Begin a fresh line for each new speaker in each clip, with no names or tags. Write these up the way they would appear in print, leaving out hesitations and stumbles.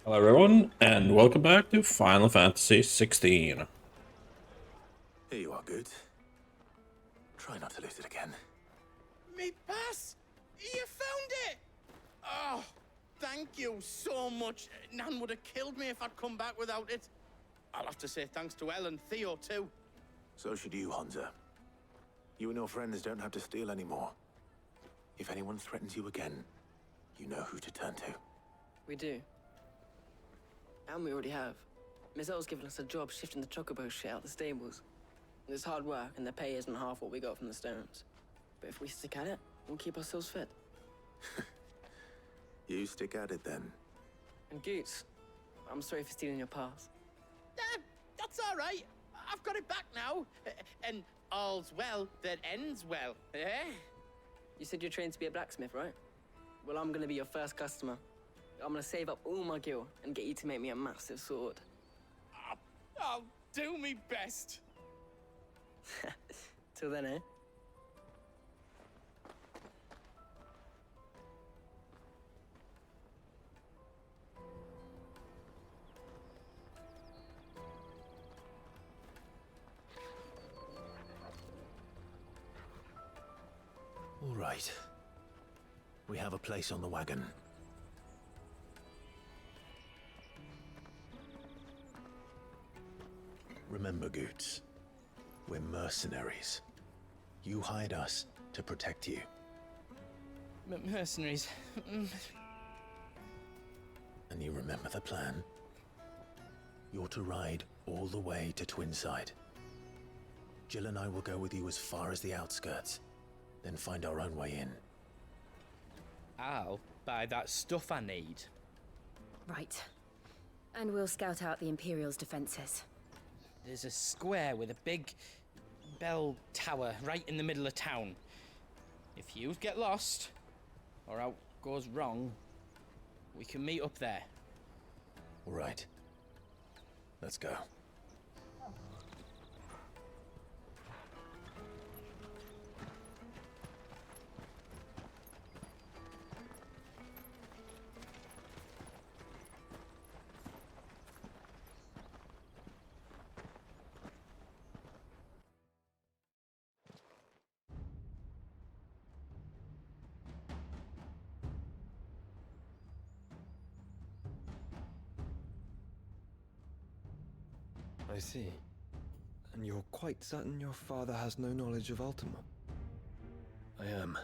Hello everyone, and welcome back to Final Fantasy 16.
Here you are, good. Try not to lose it again.
Me pass! You found it! Oh, thank you so much. Nan would have killed me if I'd come back without it. I'll have to say thanks to Elle and Theo too.
So should you, Hansa. You and your friends don't have to steal anymore. If anyone threatens you again, you know who to turn to.
We do. And we already have. Miss L's given us a job shifting the chocobo shit out the stables. It's hard work, and the pay isn't half what we got from the stones. But if we stick at it, we'll keep ourselves fit.
You stick at it then.
And Goots, I'm sorry for stealing your pass.
That's all right. I've got it back now. And all's well that ends well, eh?
You said you're trained to be a blacksmith, right? Well, I'm gonna be your first customer. I'm gonna save up all my gil and get you to make me a massive sword.
I'll do me best.
Till then, eh?
All right. We have a place on the wagon. Remember, Goots, we're mercenaries. You hired us to protect you.
Mercenaries.
And you remember the plan? You're to ride all the way to Twinside. Jill and I will go with you as far as the outskirts, then find our own way in.
I'll buy that stuff I need.
Right. And we'll scout out the Imperial's defenses.
There's a square with a big bell tower right in the middle of town. If you get lost, or out goes wrong, we can meet up there.
All right. Let's go.
I see. And you're quite certain your father has no knowledge of Ultima?
I am.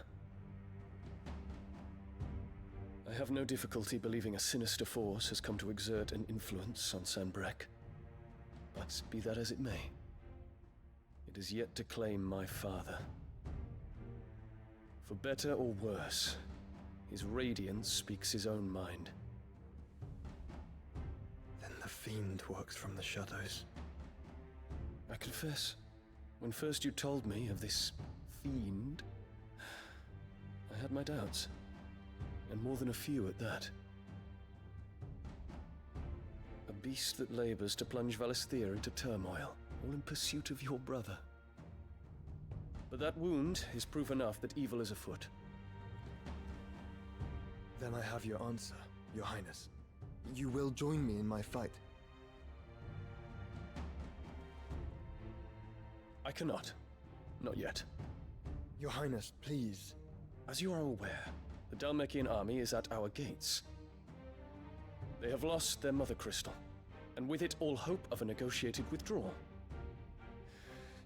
I have no difficulty believing a sinister force has come to exert an influence on Sanbreque. But be that as it may, it is yet to claim my father. For better or worse, his radiance speaks his own mind.
Then the fiend works from the shadows.
I confess, when first you told me of this fiend, I had my doubts, and more than a few at that. A beast that labors to plunge Valisthea into turmoil, all in pursuit of your brother. But that wound is proof enough that evil is afoot.
Then I have your answer, Your Highness. You will join me in my fight.
I cannot. Not yet.
Your Highness, please.
As you are aware, the Dhalmekian army is at our gates. They have lost their mother crystal, and with it all hope of a negotiated withdrawal.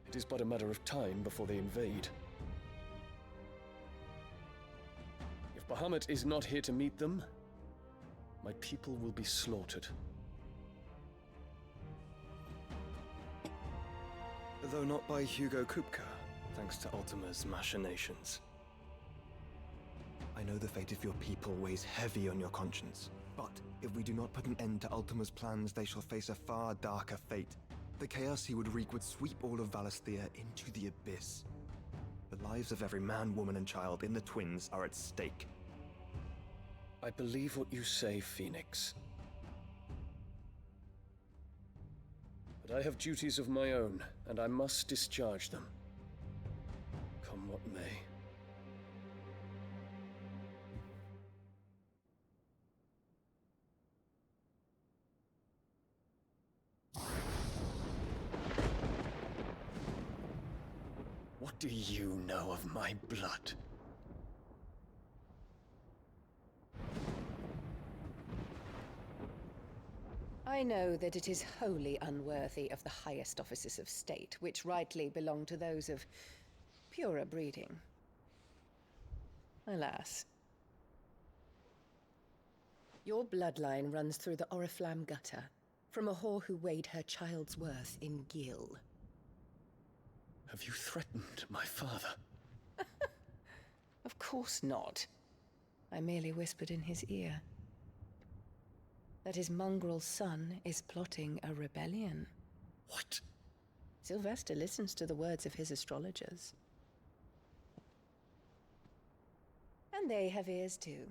It is but a matter of time before they invade. If Bahamut is not here to meet them, my people will be slaughtered.
Though not by 𝐒𝐩𝐞𝐜𝐬, thanks to Ultima's machinations. I know the fate of your people weighs heavy on your conscience, but if we do not put an end to Ultima's plans, they shall face a far darker fate. The chaos he would wreak would sweep all of Valisthea into the abyss. The lives of every man, woman, and child in the Twins are at stake.
I believe what you say, Phoenix. But I have duties of my own, and I must discharge them. Come what may. do you know of my blood?
I know that it is wholly unworthy of the highest offices of state, which rightly belong to those of purer breeding. Alas. Your bloodline runs through the Oriflamme gutter, from a whore who weighed her child's worth in gil.
Have you threatened my father?
Of course not. I merely whispered in his ear that his mongrel son is plotting a rebellion.
What?
Sylvester listens to the words of his astrologers. And they have ears too.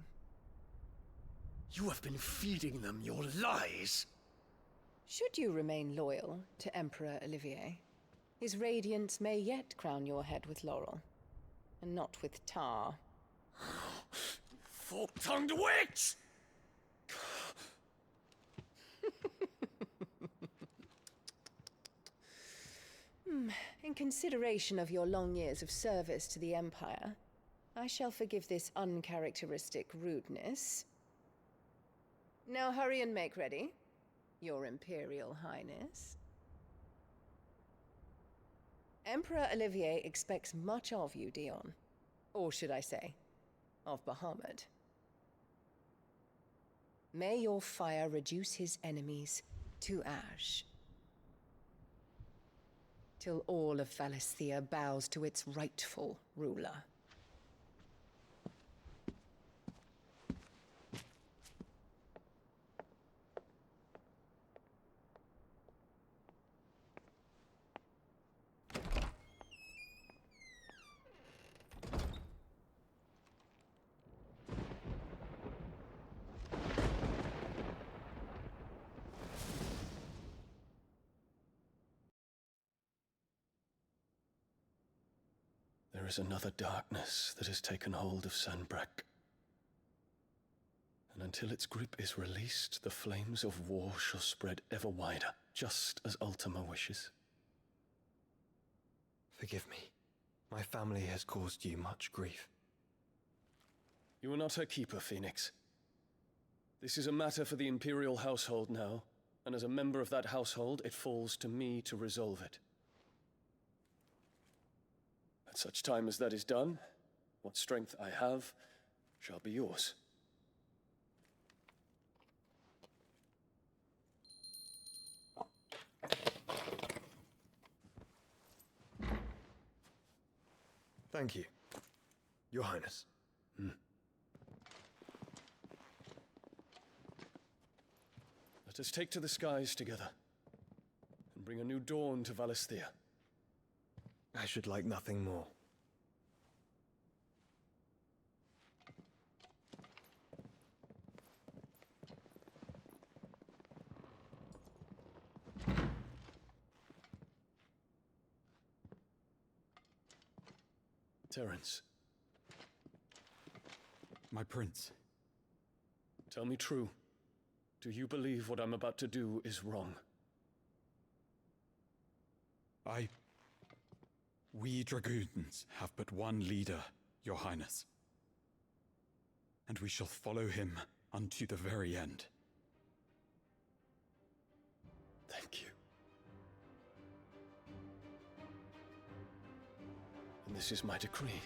You have been feeding them your lies!
Should you remain loyal to Emperor Olivier, his radiance may yet crown your head with laurel, and not with tar.
Fork-tongued witch!
In consideration of your long years of service to the Empire, I shall forgive this uncharacteristic rudeness. Now hurry and make ready, Your Imperial Highness. Emperor Olivier expects much of you, Dion. Or should I say, of Bahamut. May your fire reduce his enemies to ash, till all of Valisthea bows to its rightful ruler.
There is another darkness that has taken hold of Sanbreque. And until its grip is released, the flames of war shall spread ever wider, just as Ultima wishes.
Forgive me. My family has caused you much grief.
You are not her keeper, Phoenix. This is a matter for the Imperial household now, and as a member of that household, it falls to me to resolve it. At such time as that is done, what strength I have shall be yours.
Thank you, Your Highness.
Let us take to the skies together, and bring a new dawn to Valisthea.
I should like nothing more.
Terence,
My prince.
tell me true. Do you believe what I'm about to do is wrong?
We dragoons have but one leader, Your Highness. And we shall follow him unto the very end.
Thank you. And this is my decree.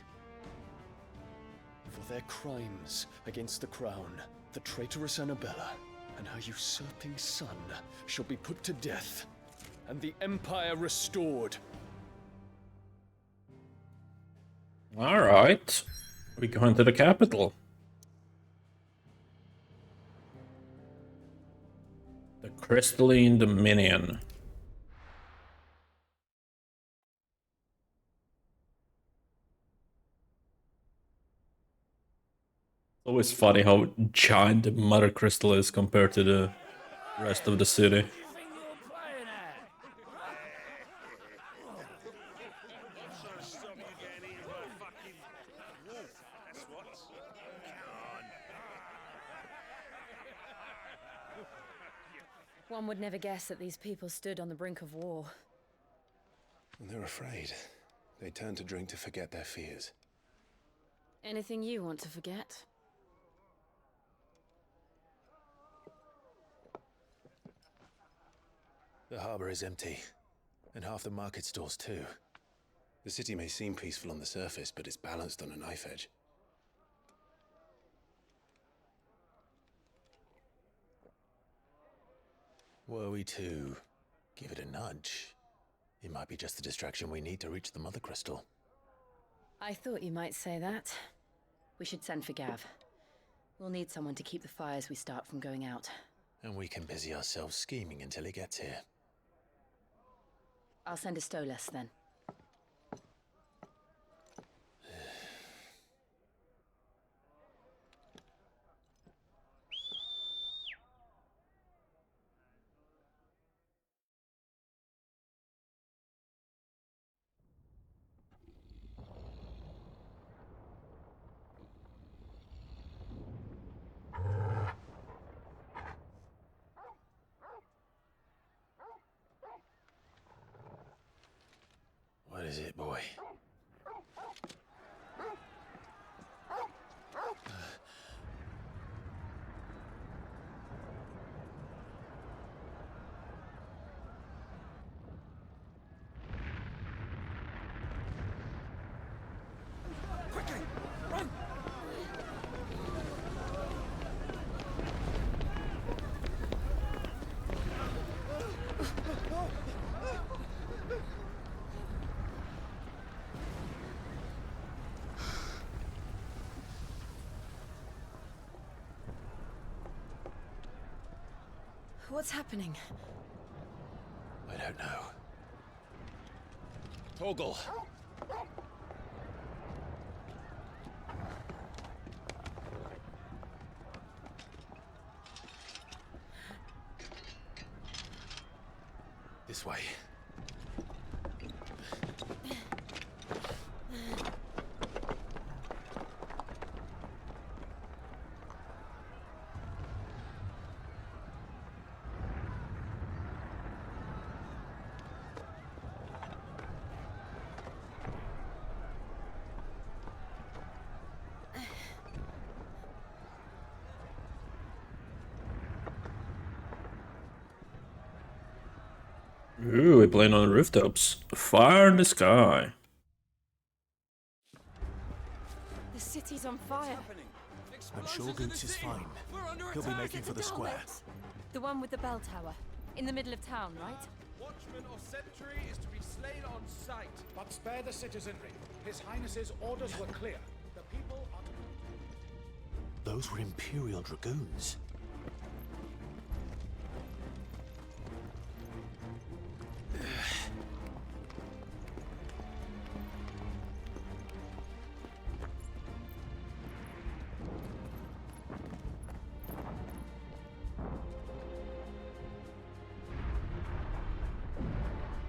For their crimes against the crown, the traitorous Annabella and her usurping son shall be put to death, and the Empire restored.
All right. We go into the capital. The Crystalline Dominion. Always funny how giant the Mother Crystal is compared to the rest of the city.
One would never guess that these people stood on the brink of war.
And they're afraid. They turn to drink to forget their fears.
Anything you want to forget?
The harbor is empty, and half the market stalls too. The city may seem peaceful on the surface, but it's balanced on a knife edge. Were we to give it a nudge, it might be just the distraction we need to reach the Mother Crystal.
I thought you might say that. We should send for Gav. We'll need someone to keep the fires we start from going out.
And we can busy ourselves scheming until he gets here.
I'll send a Stolas then.
What is it, boy?
Quickly! Run!
What's happening?
I don't know. Toggle! This way.
Ooh, we're playing on the rooftops. Fire in the sky.
The city's on fire.
I'm sure Goots is fine. He'll be making for the square.
The one with the bell tower. In the middle of town, right?
Watchman or sentry is to be slain on sight. But spare the citizenry. His Highness's orders were clear. The people are to...
Those were Imperial Dragoons.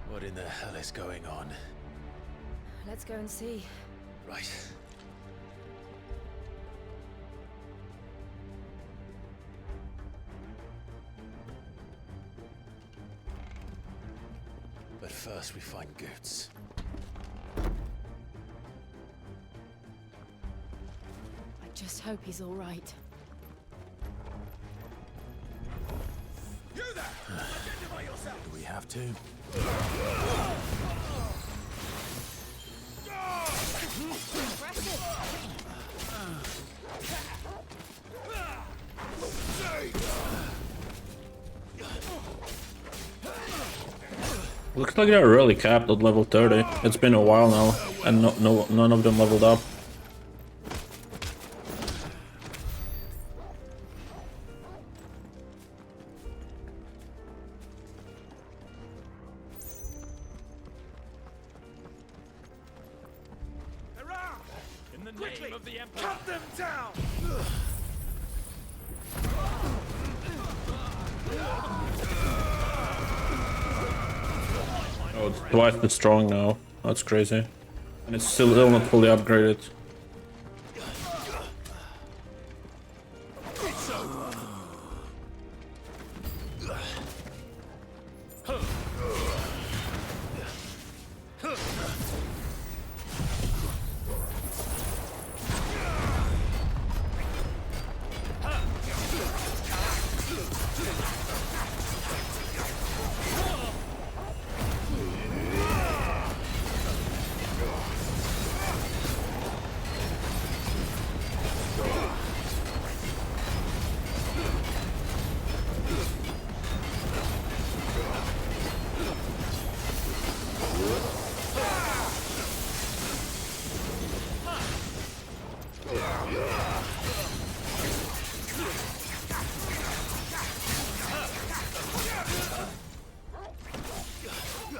What in the hell is going on?
Let's go and see.
Right. But first we find Goots.
I just hope he's all right.
You there! Identify yourself!
Do we have to?
Looks like they're really capped at level 30. It's been a while now, and none of them leveled up.
In the name of the Emperor! Cut them down!
Oh, it's twice as strong now. That's crazy. And it's still not fully upgraded.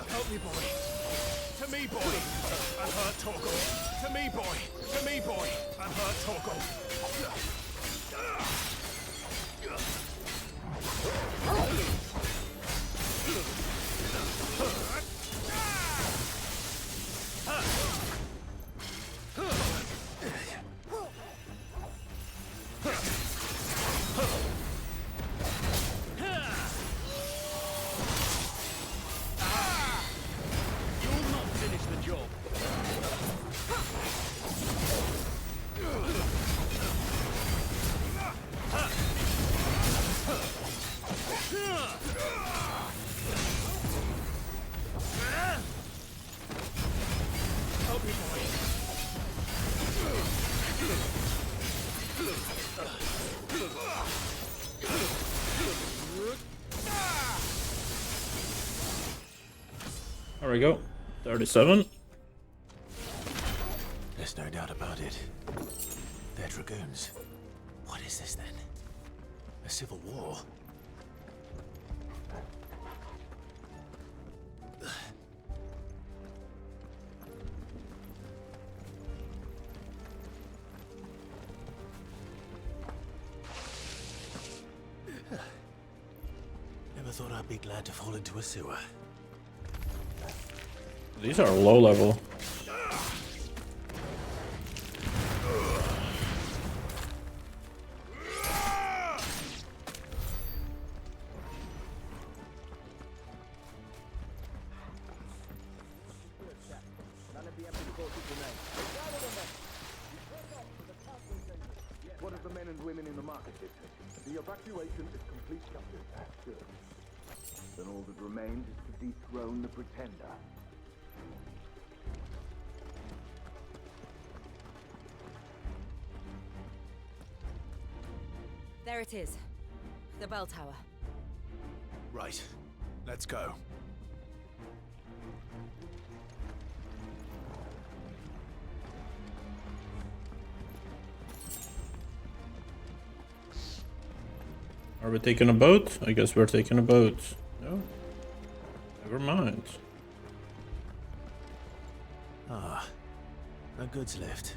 Help me, boy. To me, boy. I'm hurt, Torgal. To me, boy. To me, boy. I'm hurt, Torgal.
There we go. 37.
There's no doubt about it. They're dragoons. What is this then? A civil war? Never thought I'd be glad to fall into a sewer.
These are low level.
What of the men and women in the market district? The evacuation is complete, Captain. Good. Then all that remains is to dethrone the Pretender.
There it is. The bell tower.
Right. Let's go.
Are we taking a boat? I guess we're taking a boat. No? Never mind.
Ah, a goods lift.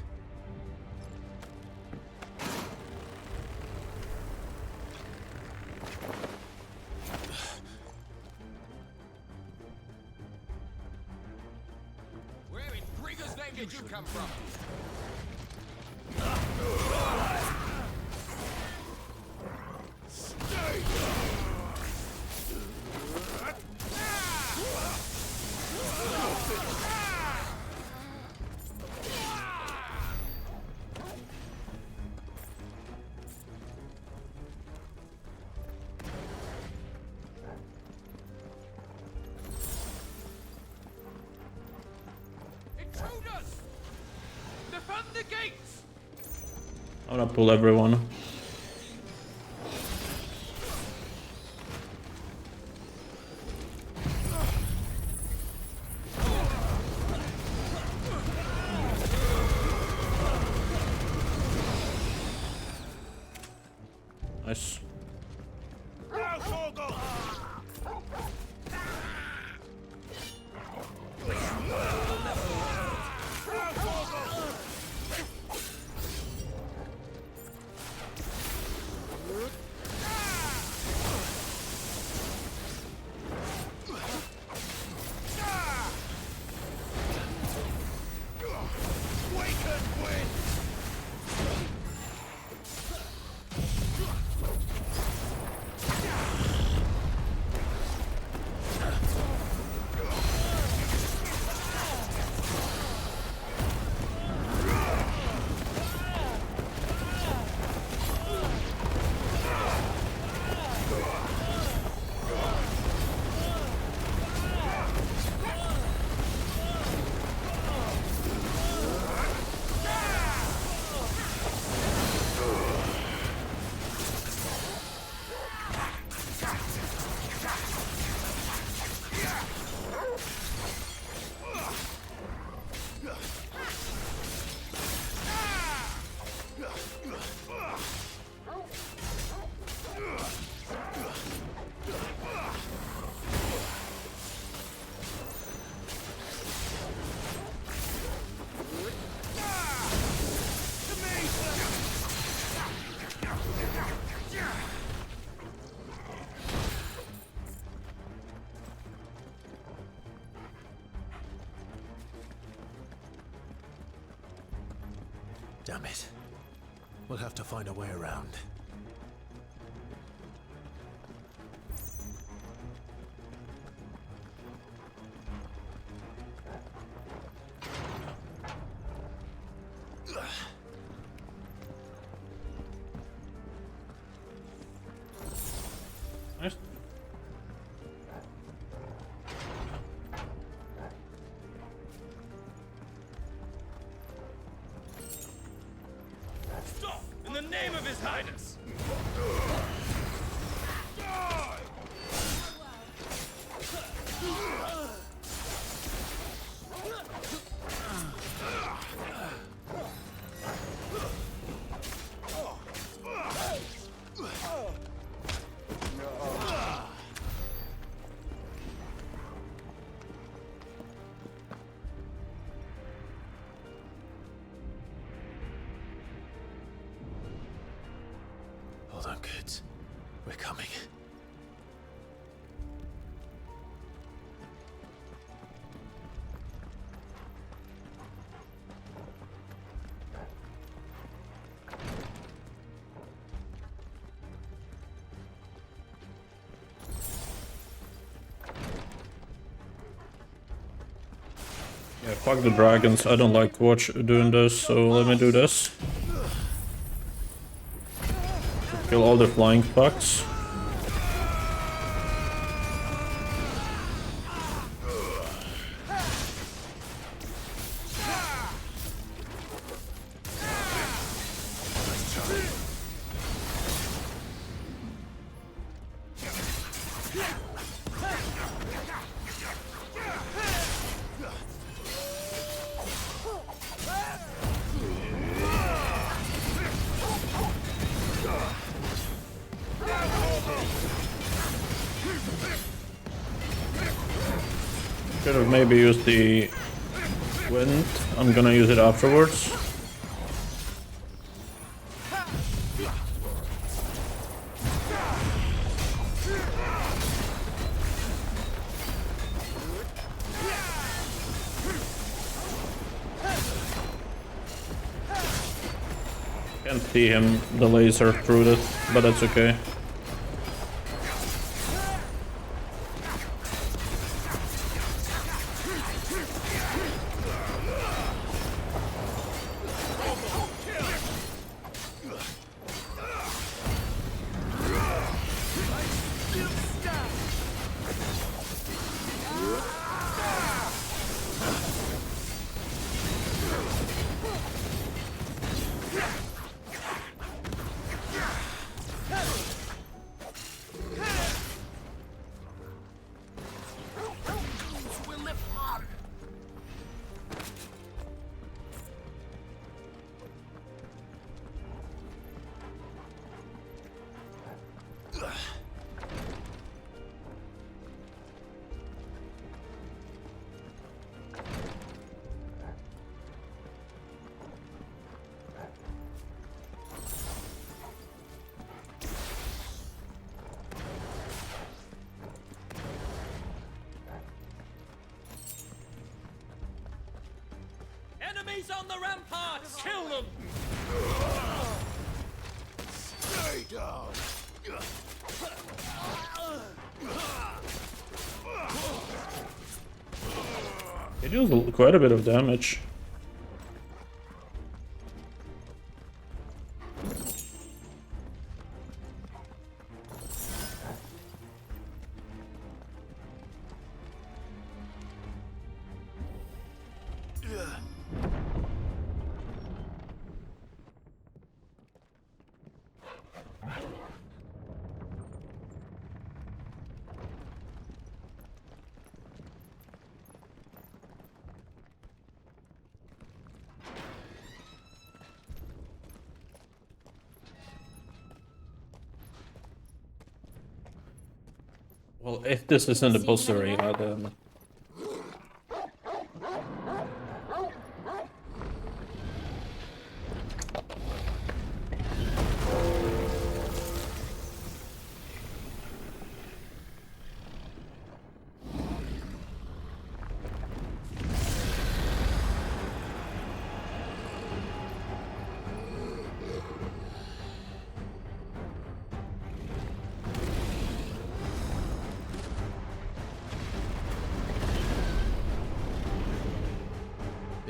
Where in Grigger's name did you come from? Intruders! Defend the gates!
I'm gonna pull everyone. Nice.
Damn it. We'll have to find a way around.
Nice.
Stop! In the name of His Highness!
Hold on, kids. We're coming.
Yeah, fuck the dragons. I don't like doing this, so let me do this. Kill all the flying fucks. Should have maybe used the wind. I'm gonna use it afterwards. Can't see him, the laser through it, but that's okay.
Enemies on the ramparts! Kill them!
Stay down!
It deals quite a bit of damage. Well, if this isn't the boss arena, then...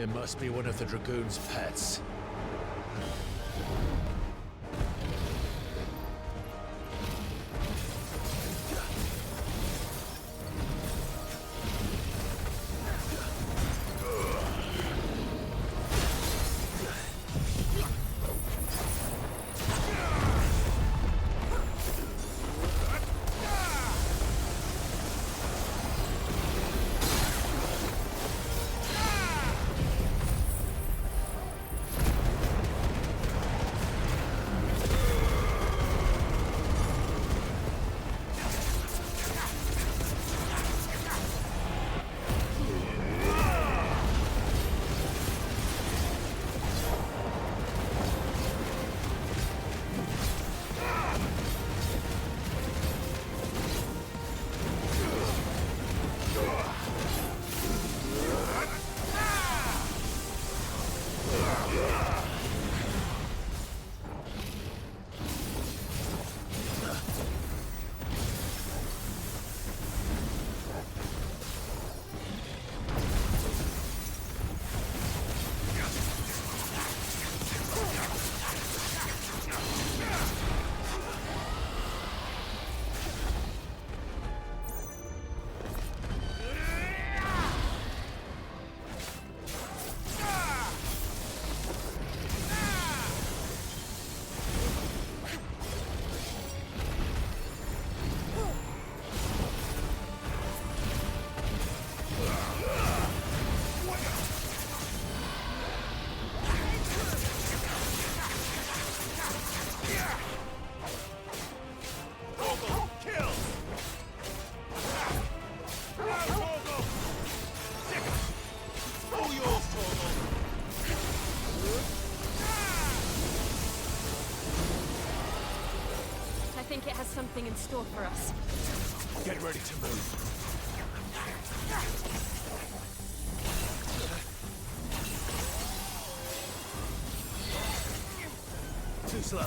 It must be one of the Dragoon's pets.
I think it has something in store for us.
Get ready to move. Too slow.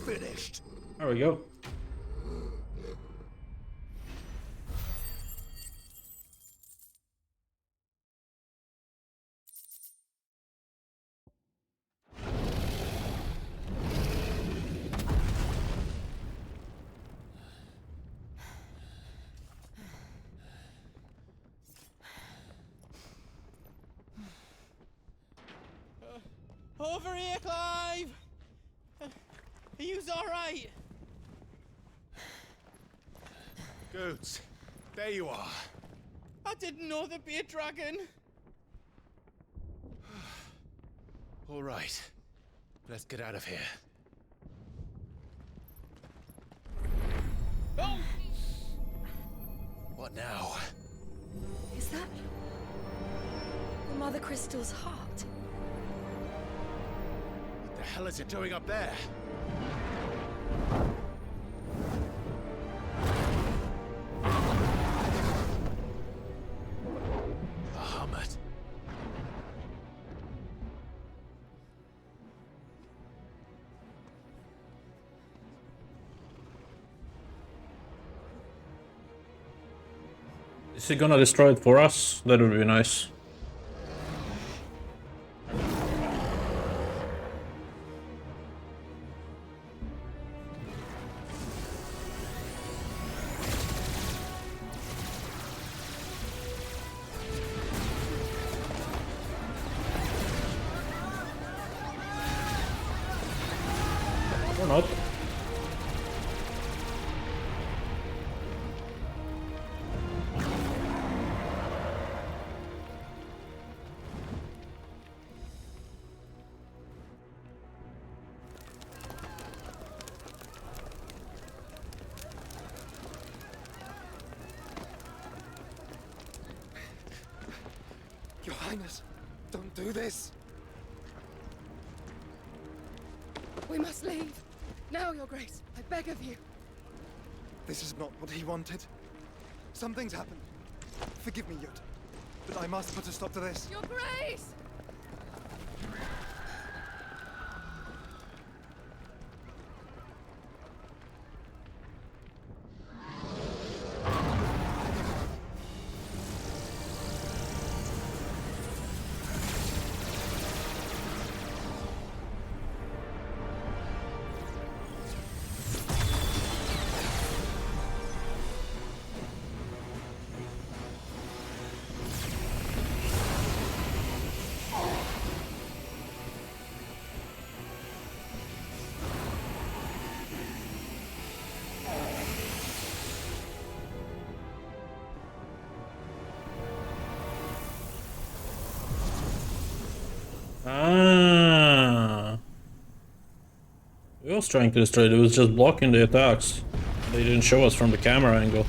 Finished.
There we go.
Over here, Clive! Are you alright?
Goods, there you are.
I didn't know there'd be a dragon.
All right, let's get out of here.
Oh!
What now?
Is that the Mother Crystal's heart?
What the hell is it doing up there? Bahamut.
Is he gonna destroy it for us? That would be nice. Or not.
Your Highness, don't do this.
We must leave. Now, Your Grace. I beg of you.
This is not what he wanted. Something's happened. Forgive me, Yut, but I must put a stop to this.
Your Grace!
Ah. He was trying to destroy it, it was just blocking the attacks. They didn't show us from the camera angle.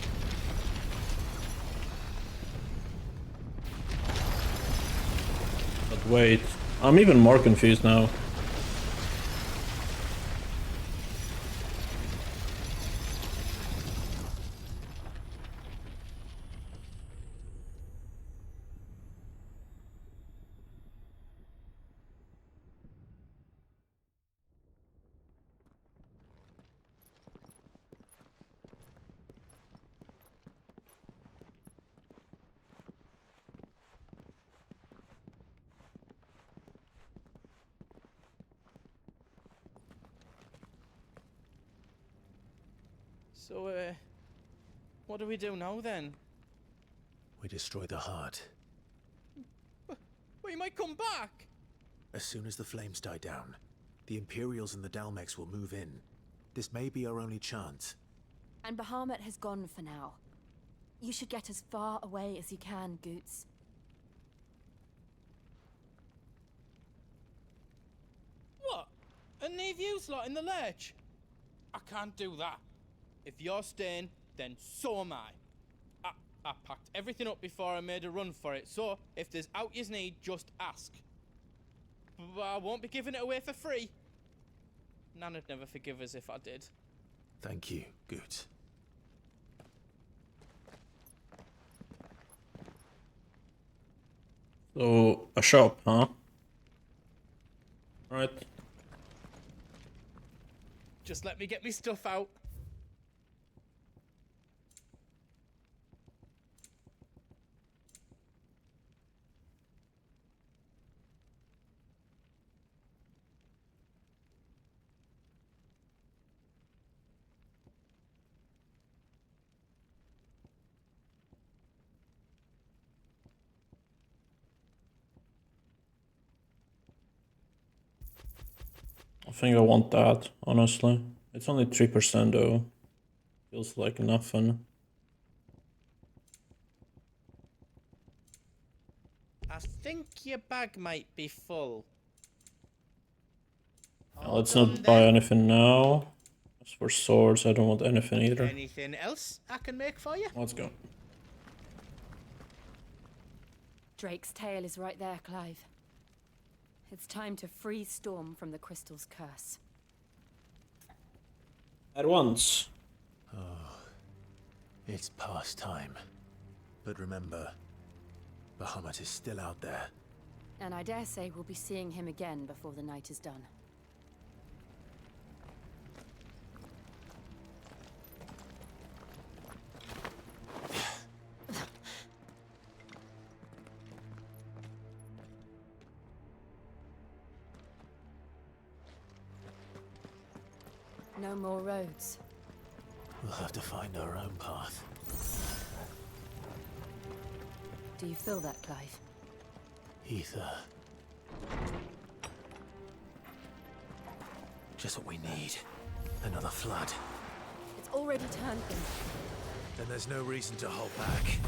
But wait, I'm even more confused now.
So, what do we do now then?
We destroy the heart.
But he might come back!
As soon as the flames die down, the Imperials and the Dalmex will move in. This may be our only chance.
And Bahamut has gone for now. You should get as far away as you can, 𝐒𝐻𝐸.
What? And leave you slot in the lurch? I can't do that. If you're staying, then so am I. I packed everything up before I made a run for it, so if there's out you need, just ask. But I won't be giving it away for free. Nana'd never forgive us if I did.
Thank you, 𝐒𝐻𝐸.
So, a shop, huh? Right.
Just let me get me stuff out.
I think I want that, honestly. It's only 3% though. Feels like nothing.
I think your bag might be full.
Now, let's not buy anything now. As for swords, I don't want anything either.
Anything else I can make for you?
Let's go.
Drake's tail is right there, Clive. It's time to free Storm from the crystal's curse.
At once.
Oh, it's past time. But remember, Bahamut is still out there.
And I dare say we'll be seeing him again before the night is done. No more roads.
We'll have to find our own path.
Do you feel that, Clive?
Ether. Just what we need. Another flood.
It's already turned them.
Then there's no reason to hold back.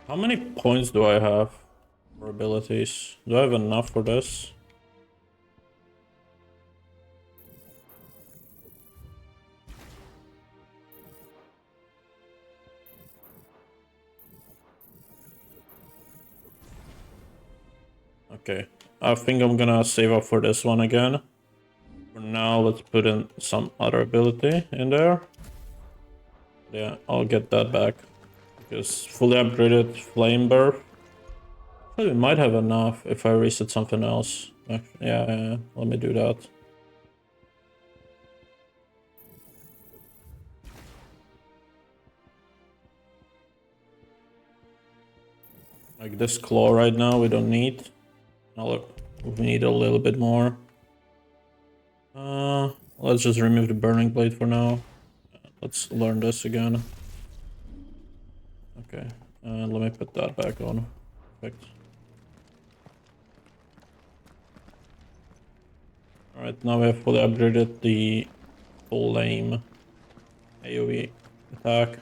How many points do I have for abilities? Do I have enough for this? Okay, I think I'm gonna save up for this one again. For now, let's put in some other ability in there. Yeah, I'll get that back. Because fully upgraded flame birth. But we might have enough if I reset something else. Yeah, let me do that. Like this claw right now we don't need. We need a little bit more. Let's just remove the burning blade for now. Let's learn this again. Okay, let me put that back on. Perfect. Alright, now we have fully upgraded the flame AoE attack.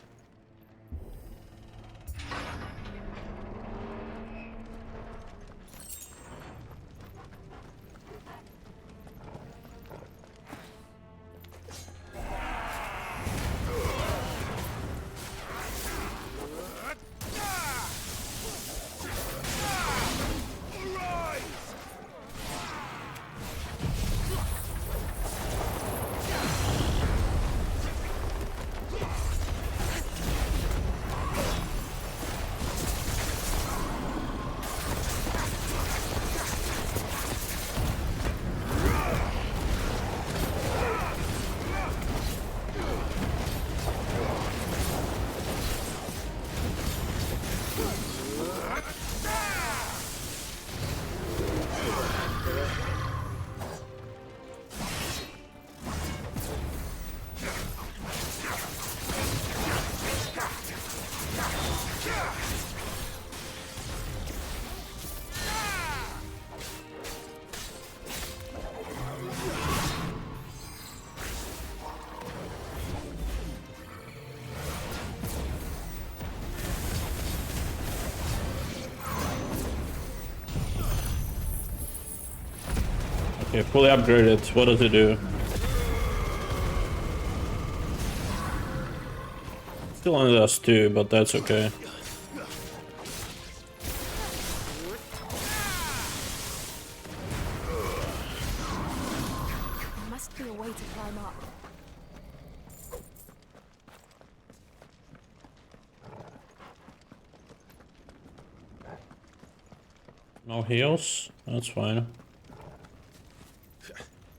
Okay, fully upgraded. What does it do? Still only does 2, but that's okay.
There must be a way to climb up.
No heals? That's fine.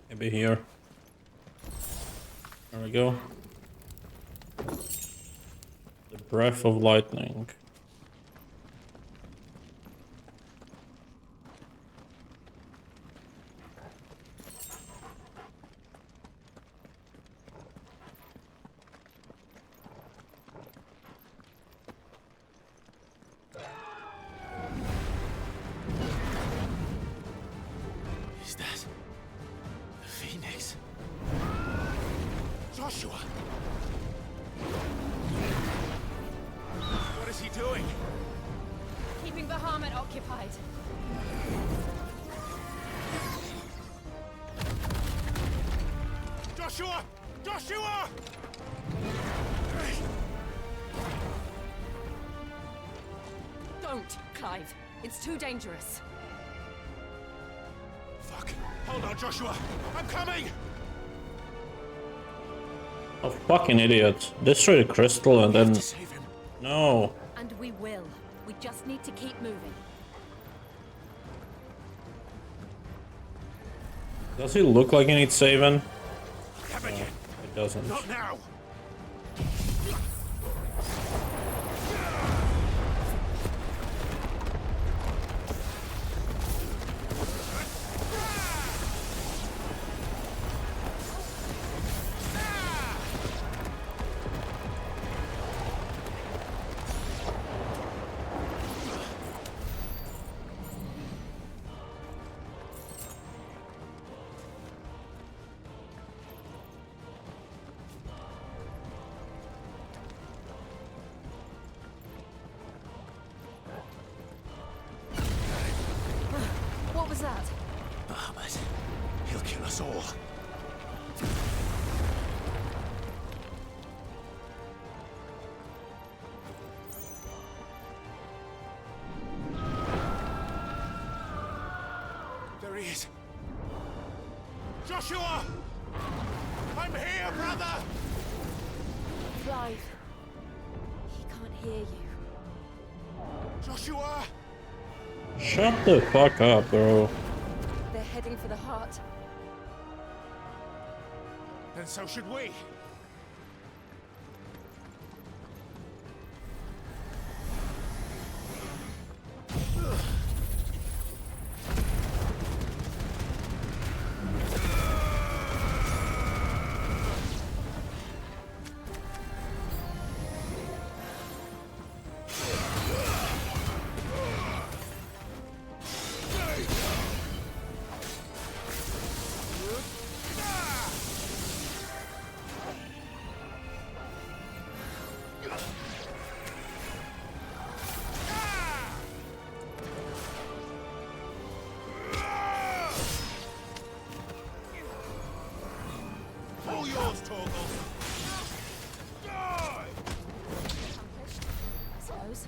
Maybe here. There we go. Breath of lightning.
Is that the Phoenix?
Joshua! What is he doing?
Keeping Bahamut occupied.
Joshua! Joshua!
Don't, Clive. It's too dangerous.
Fuck. Hold on, Joshua. I'm coming!
Oh, fucking idiot. Destroy the crystal and then... No.
And we will. We just need to keep moving.
Does he look like he needs saving?
Come again.
It doesn't.
Not now.
What was that?
Bahamut. He'll kill us all.
There he is. Joshua! I'm here, brother!
Clive. He can't hear you.
Joshua!
Shut the fuck up, bro.
They're heading for the heart.
Then so should we. All yours, Torgal. Die!
Accomplished, I suppose.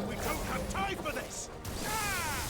We don't have time for this! Ah!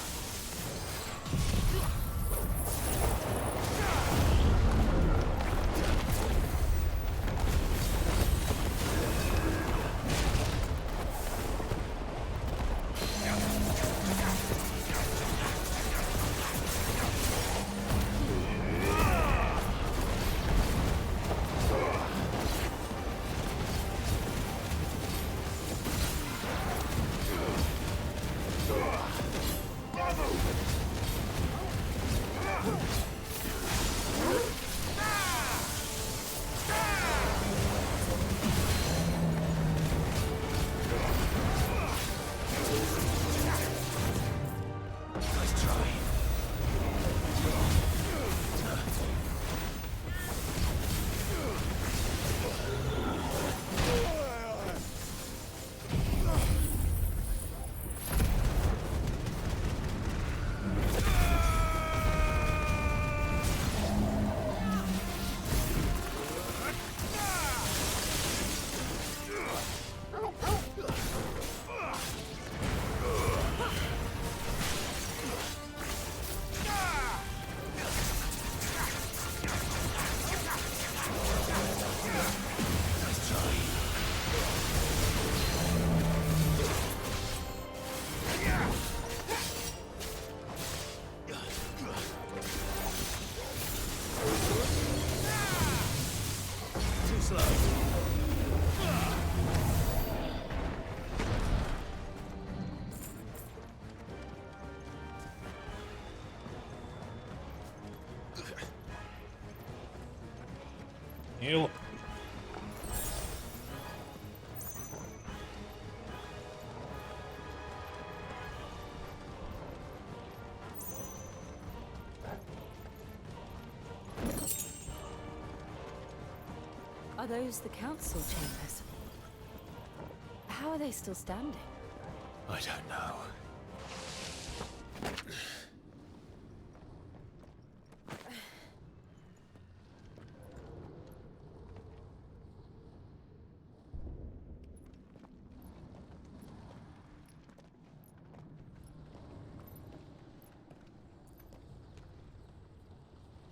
Heal.
Are those the council chambers? How are they still standing?
I don't know.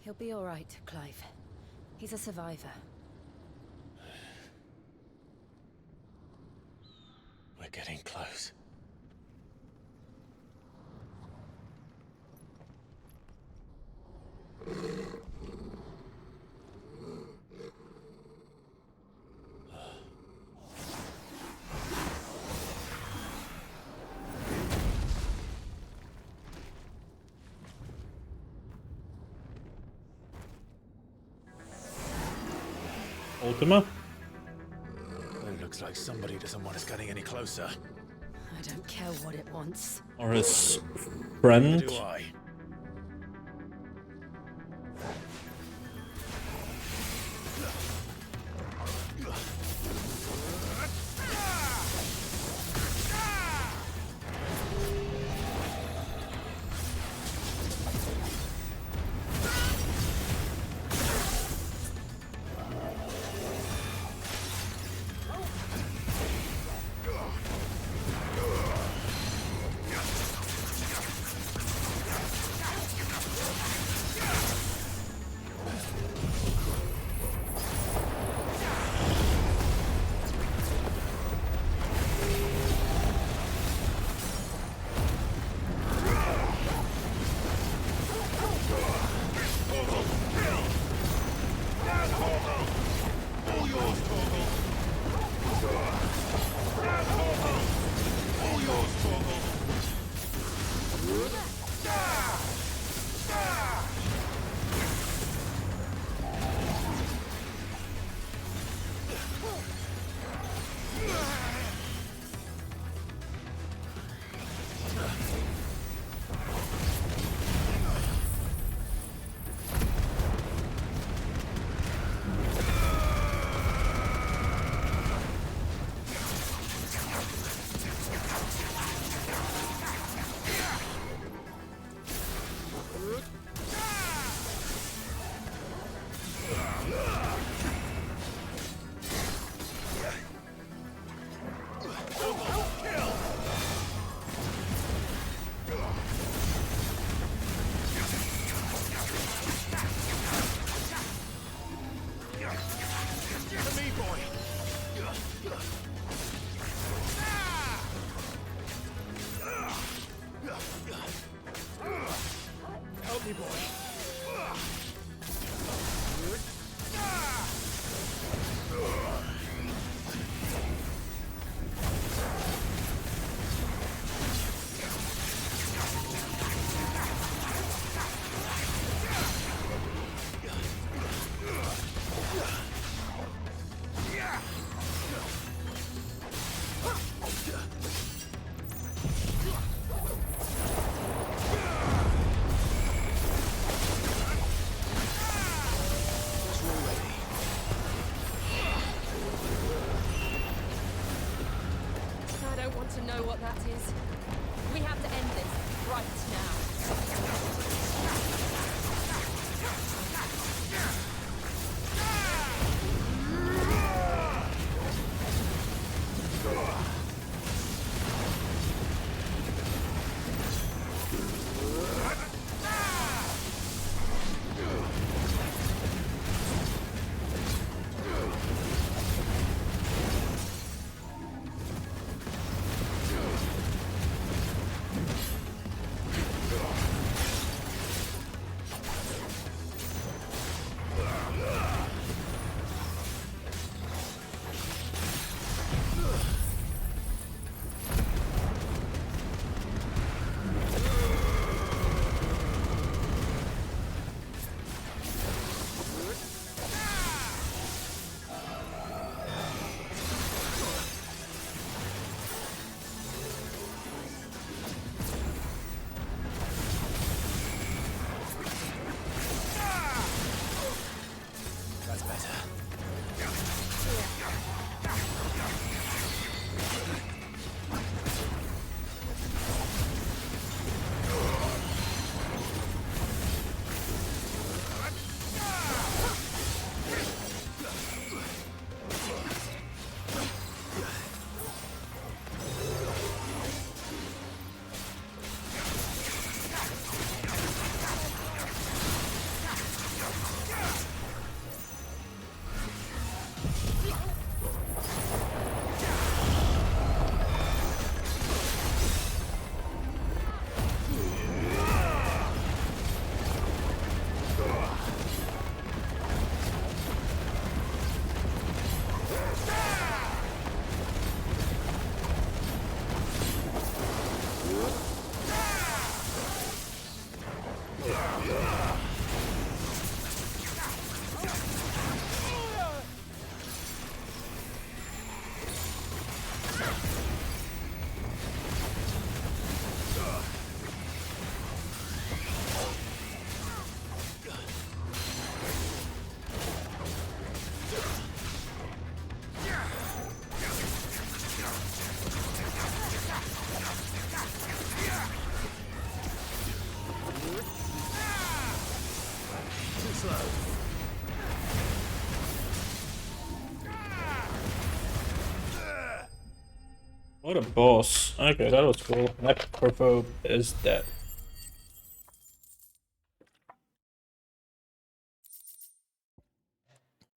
He'll be all right, Clive. He's a survivor.
We're getting close.
Ultima?
It looks like somebody doesn't want us getting any closer.
I don't care what it wants.
Or his friend?
Do I?
To know what that is. We have to end this right
What a boss. Okay, that was cool. Necrophobe is dead.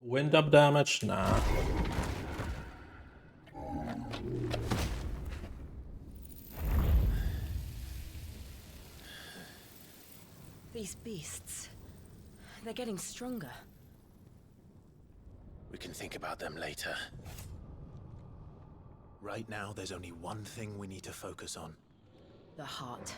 Wind up damage? Nah.
These beasts, they're getting stronger.
We can think about them later. Right now, there's only one thing we need to focus on.
The heart.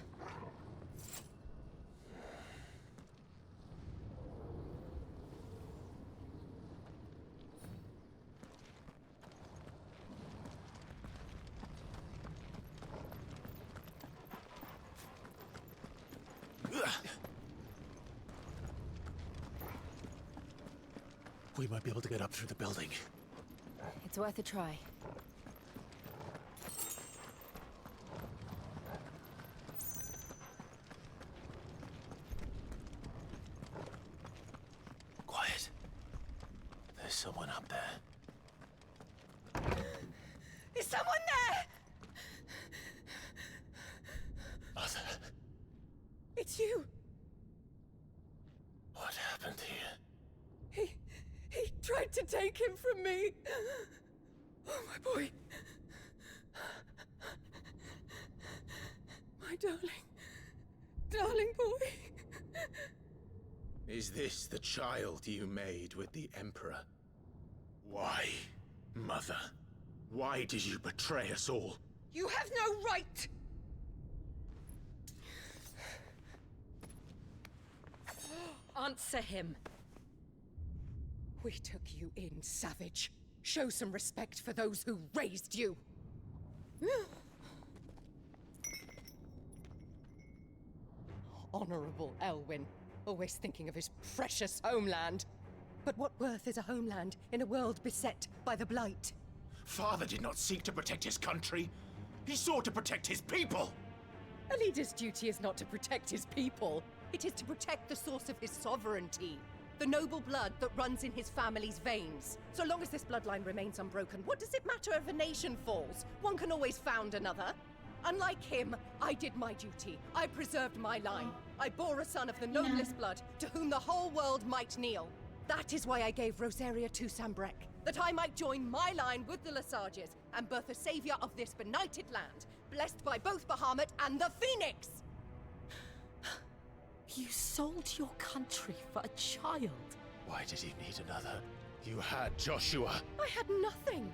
We might be able to get up through the building.
It's worth a try.
Quiet. There's someone up there.
Is someone there?
Mother,
It's you.
what happened here?
He tried to take him from me. Oh, my boy. My darling boy.
Is this the child you made with the Emperor? Why, Mother? Why did you betray us all?
You have no right.
Answer him.
We took you in, savage. Show some respect for those who raised you. Honorable Elwyn, always thinking of his precious homeland. But what worth is a homeland in a world beset by the Blight?
Father did not seek to protect his country. He sought to protect his people.
A leader's duty is not to protect his people. It is to protect the source of his sovereignty. The noble blood that runs in his family's veins. So long as this bloodline remains unbroken, what does it matter if a nation falls? One can always found another. Unlike him, I did my duty. I preserved my line. I bore a son of the noblest blood, to whom the whole world might kneel. That is why I gave Rosaria to Sambrek, that I might join my line with the 𝐒𝐸𝐴𝐺𝑒s and birth a savior of this benighted land, blessed by both Bahamut and the Phoenix!
You sold your country for a child.
Why did he need another? You had Joshua.
I had nothing.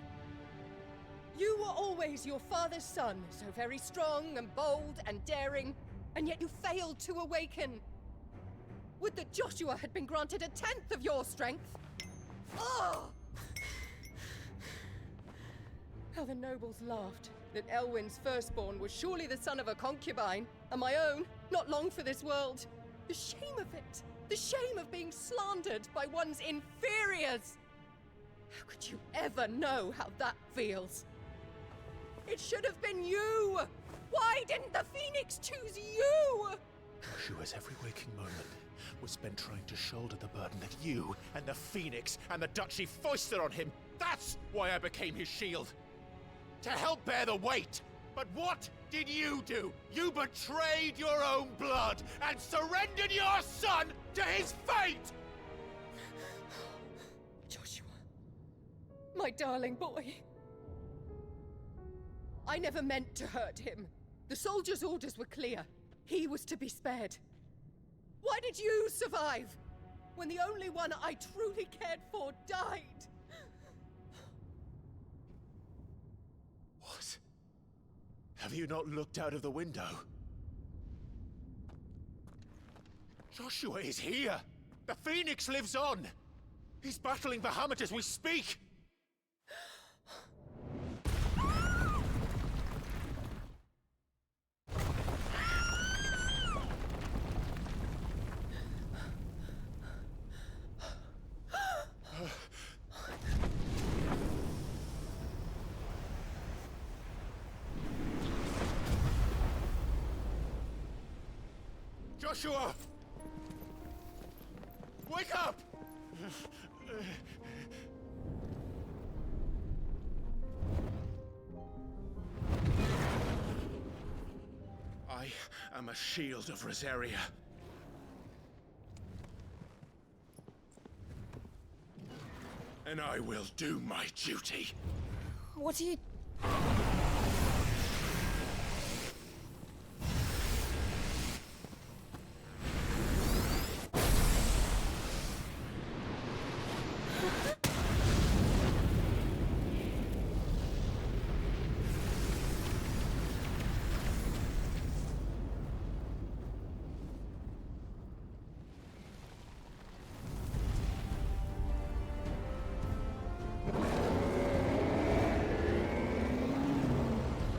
You were always your father's son, so very strong and bold and daring, and yet you failed to awaken. Would that Joshua had been granted 1/10 of your strength? Oh! How the nobles laughed that Elwyn's firstborn was surely the son of a concubine, and my own, not long for this world. The shame of it! The shame of being slandered by one's inferiors! How could you ever know how that feels? It should have been you! Why didn't the Phoenix choose you?
Joshua's every waking moment was spent trying to shoulder the burden that you and the Phoenix and the Duchy foisted on him. That's why I became his shield.
to help bear the weight. But what did you do? You betrayed your own blood and surrendered your son to his fate!
Joshua. My darling boy. I never meant to hurt him. The soldiers' orders were clear. He was to be spared. Why did you survive when the only one I truly cared for died?
What? Have you not looked out of the window? Joshua is here! The Phoenix lives on! He's battling Bahamut as we speak! Joshua! Wake up! I am a Shield of Rosaria. And I will do my duty.
What are you...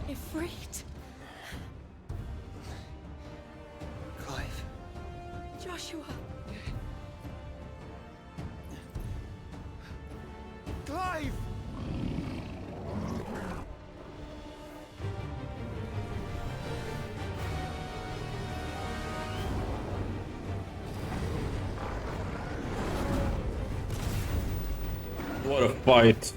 Ifrit?
Clive.
Joshua.
Clive!
What a fight.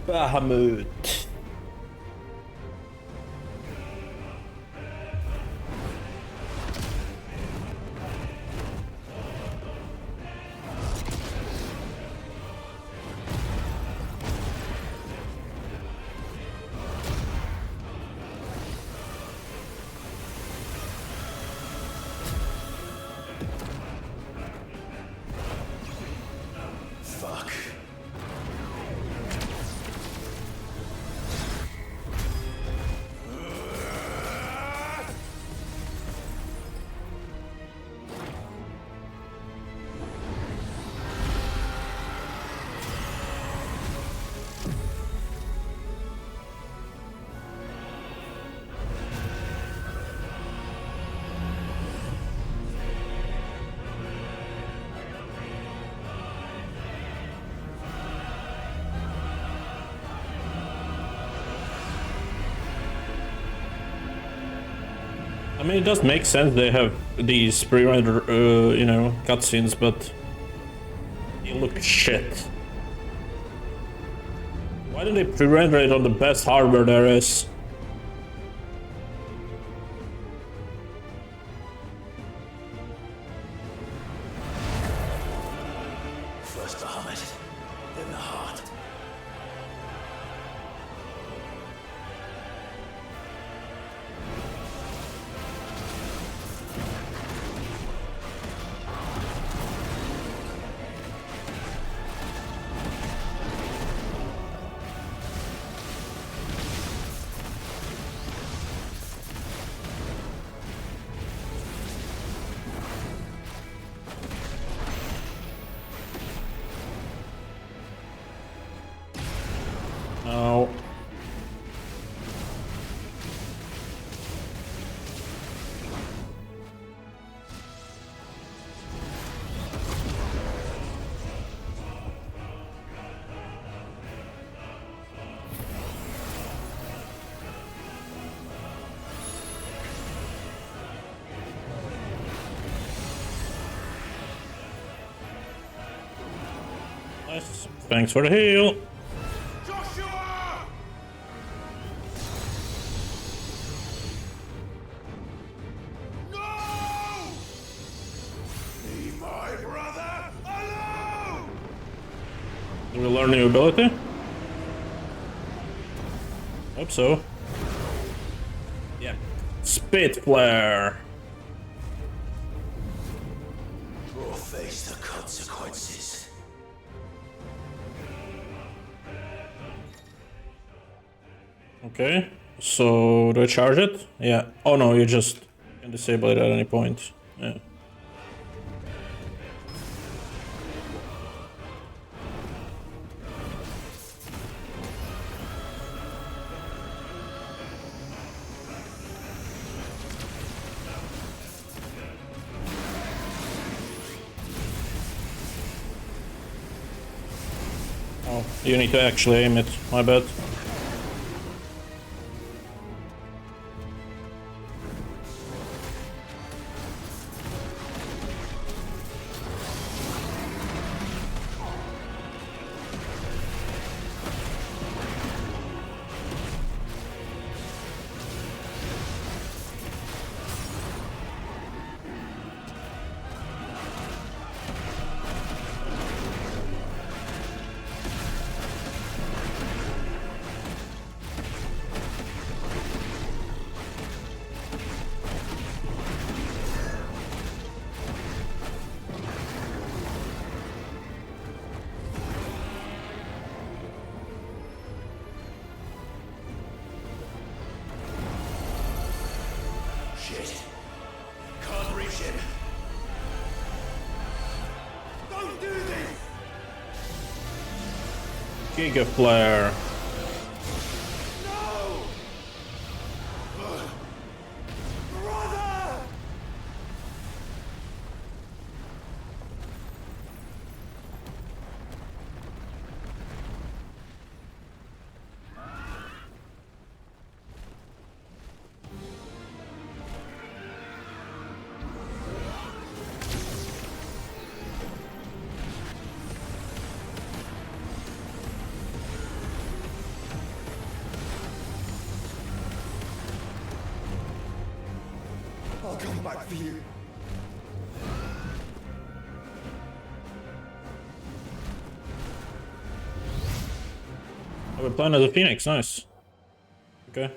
Bahamut.
Fuck.
I mean, it does make sense they have these pre-render, you know, cutscenes, but they look shit. Why didn't they pre-render it on the best hardware there is?
First Bahamut, then the heart.
Nice. Thanks for the heal.
Joshua! No! Leave my brother alone!
Did we learn new ability? Hope so. Yeah. Spit flare.
Or face the consequences.
Okay. So do I charge it? Yeah. Oh no, you just can disable it at any point. Yeah. Oh, you need to actually aim it. My bad.
Shit. Can't reach it. Don't do this!
Giga flare.
No! Brother!
I'll come back for you.
Oh, we're playing as a Phoenix. Nice. Okay.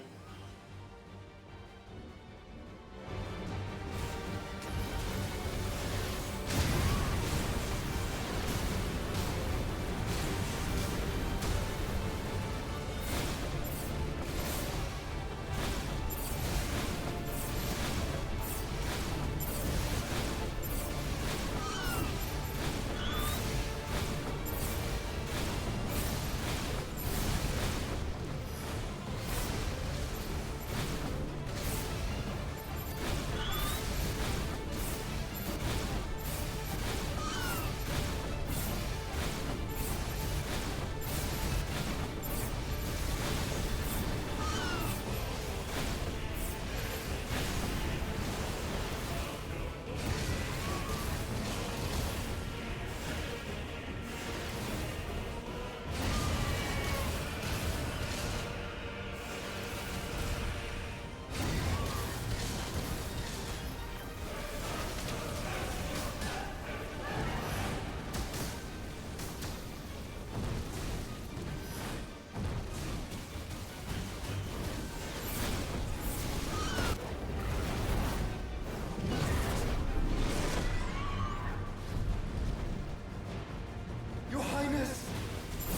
Your Highness!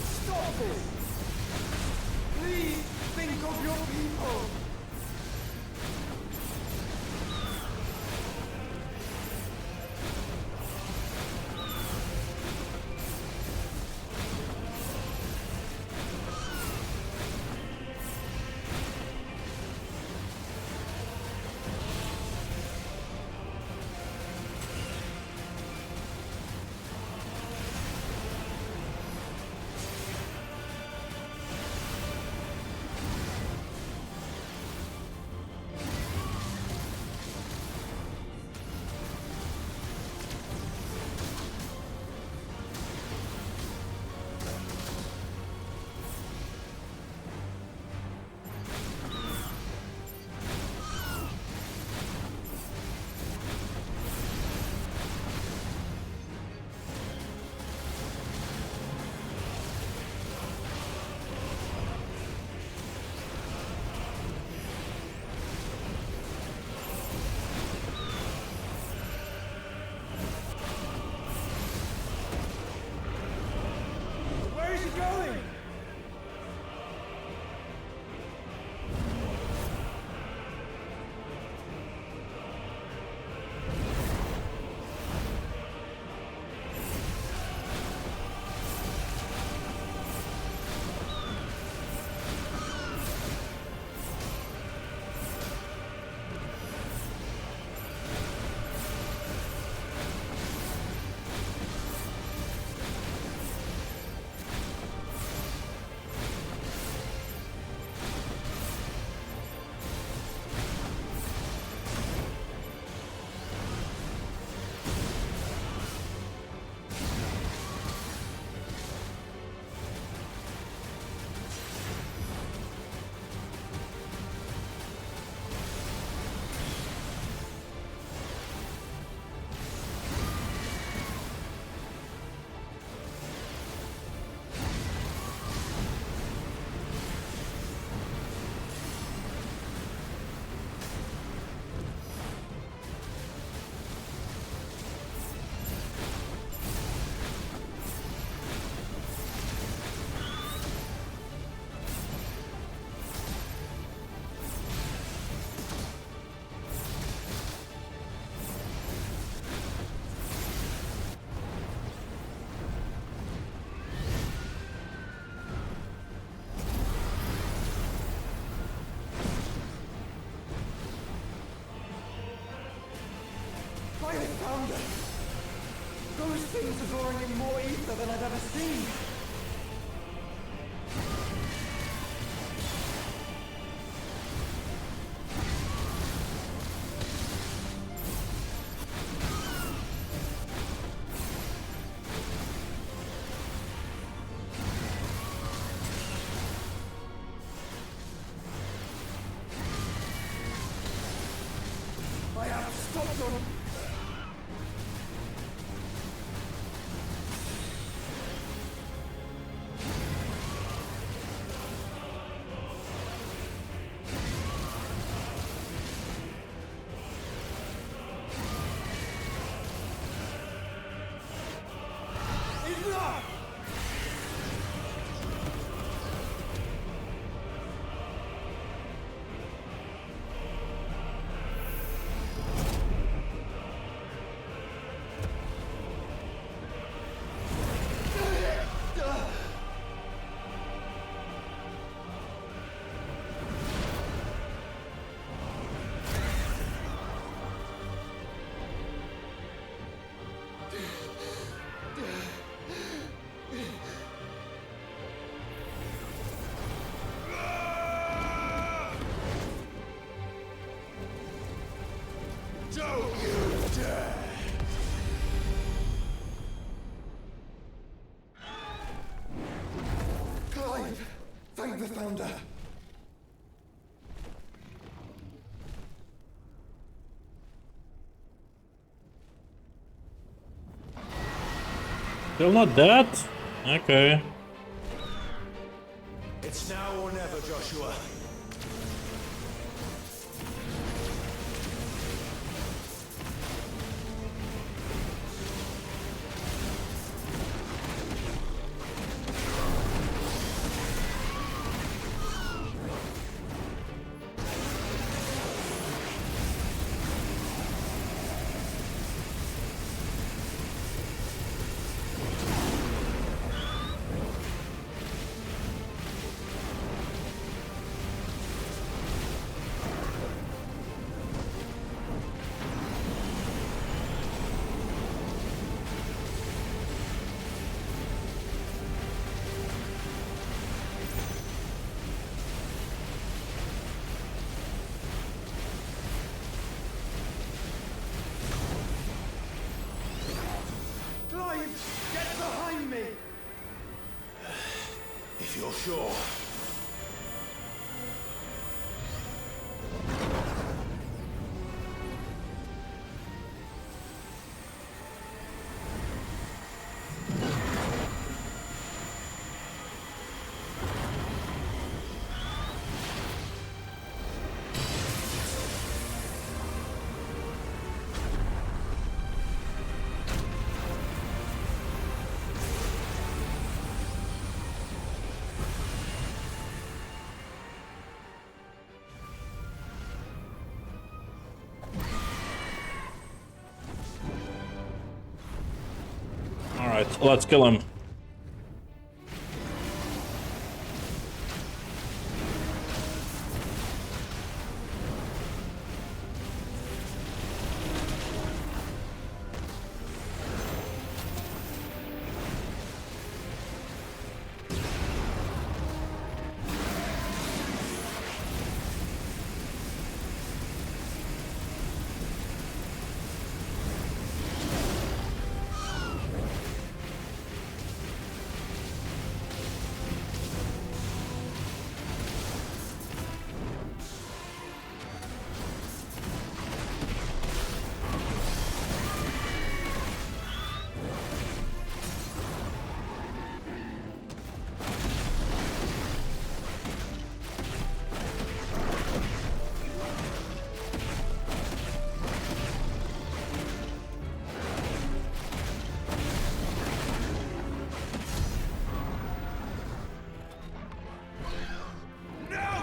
Stop this! Please think of your people! founder! Those things are drawing in more ether than I've ever seen! I have stopped on... Enough! Don't you dare! Clive! Thank the Founder!
Still not dead? Okay.
It's now or never, Joshua.
Clive! Get behind me!
If you're sure.
Alright, let's kill him.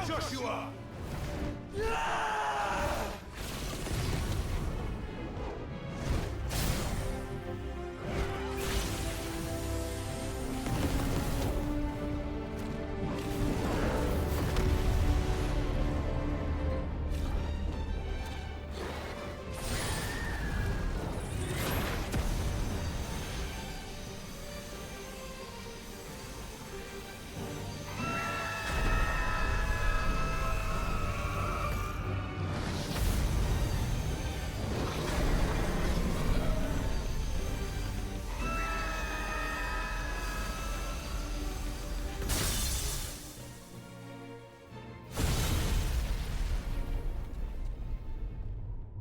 Joshua!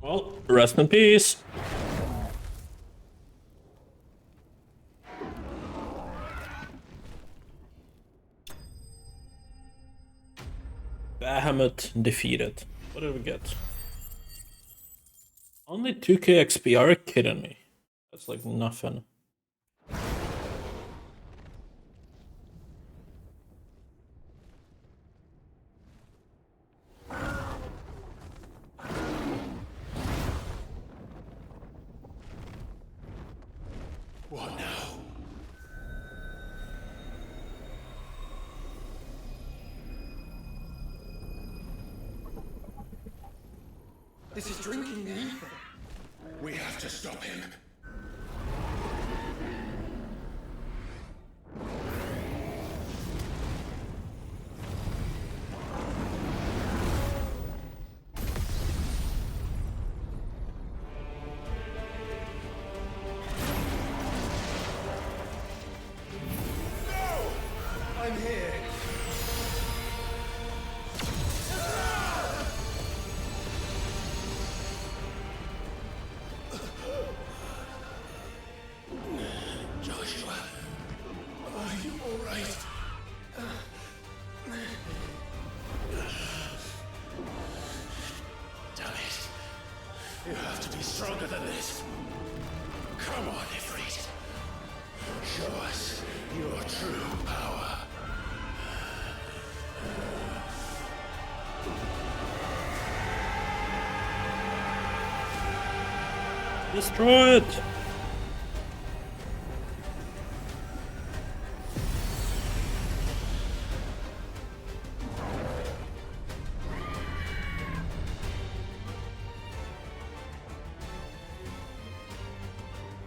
Well, rest in peace. Bahamut defeated. What did we get? Only 2k XP, are you kidding me? That's like nothing.
What now?
This is drinking the ether.
We have to stop him.
I'm here.
Joshua, are you all right? Damn it. You have to be stronger than this. Come on, Ifrit. Show us your true power.
Destroy it!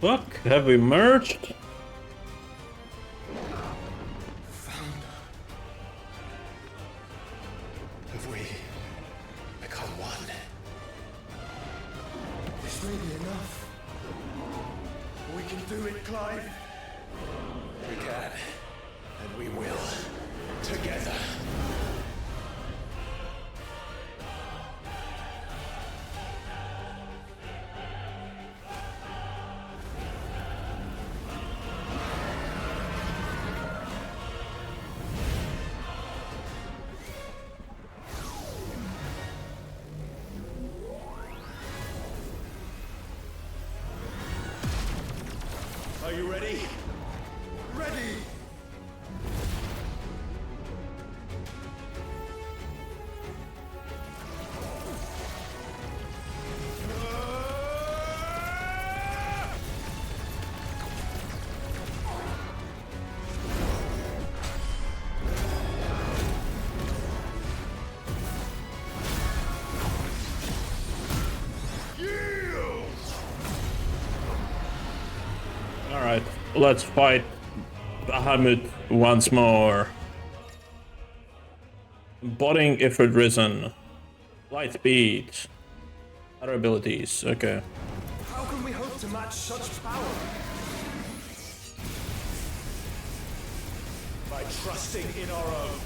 Fuck, have we merged?
Have we become one?
This may be enough. We can do it, Clive.
We can, and we will, together. Are you ready?
Ready!
Alright, let's fight Bahamut once more. Botting Ifrit Risen. Light speed. Other abilities, okay.
How can we hope to match such power?
By trusting in our own.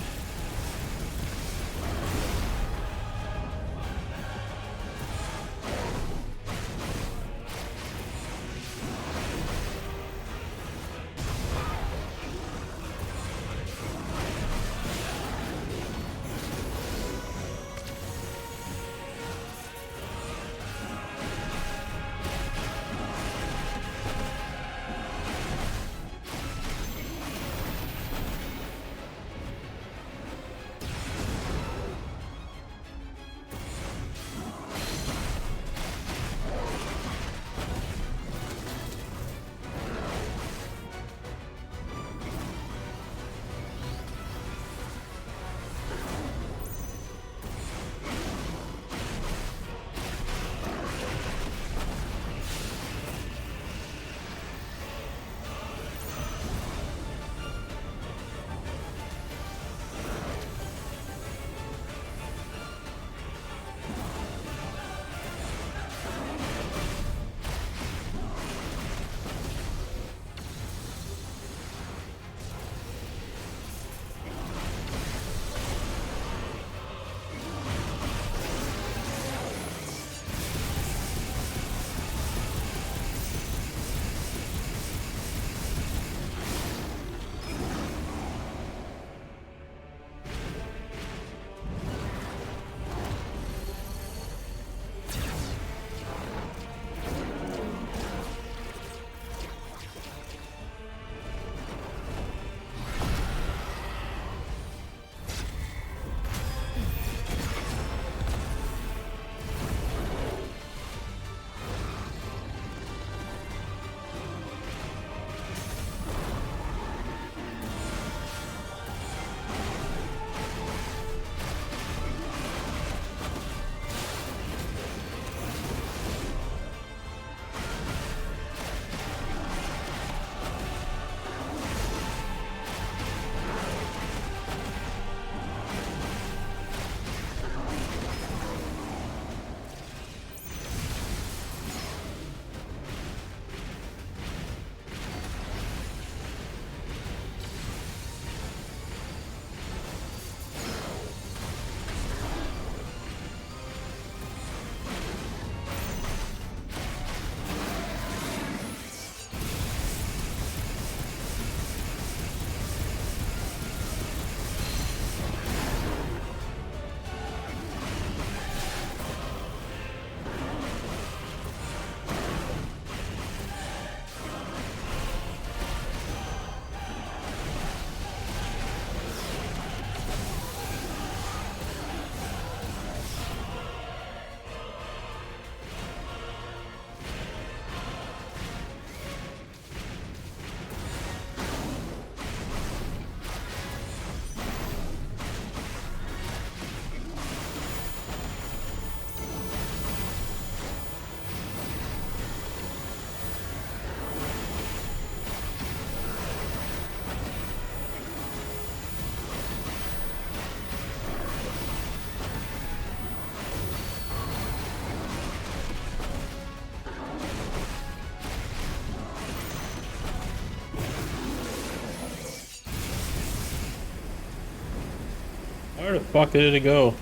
Where the fuck did it go?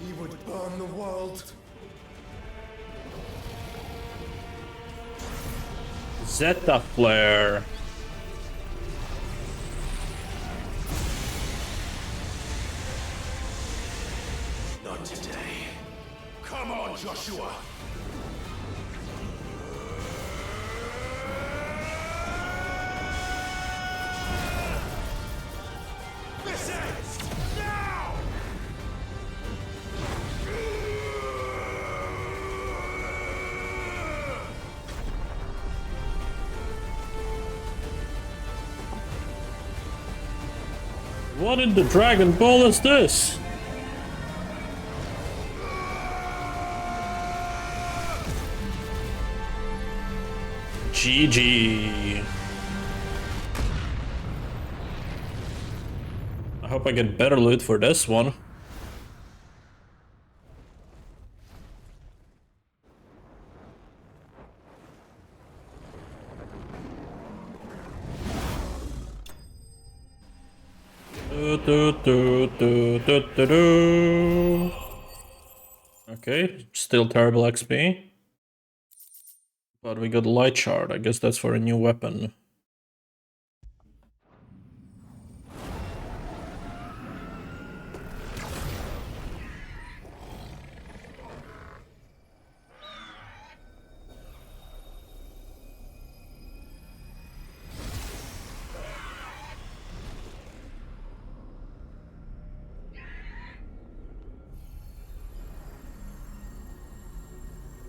He would burn the world.
Zeta Flare.
Not today. Come on, Joshua! This ends now!
What in the Dragon Ball is this? GG. I hope I get better loot for this one. Okay, still terrible XP. But we got light shard. I guess that's for a new weapon.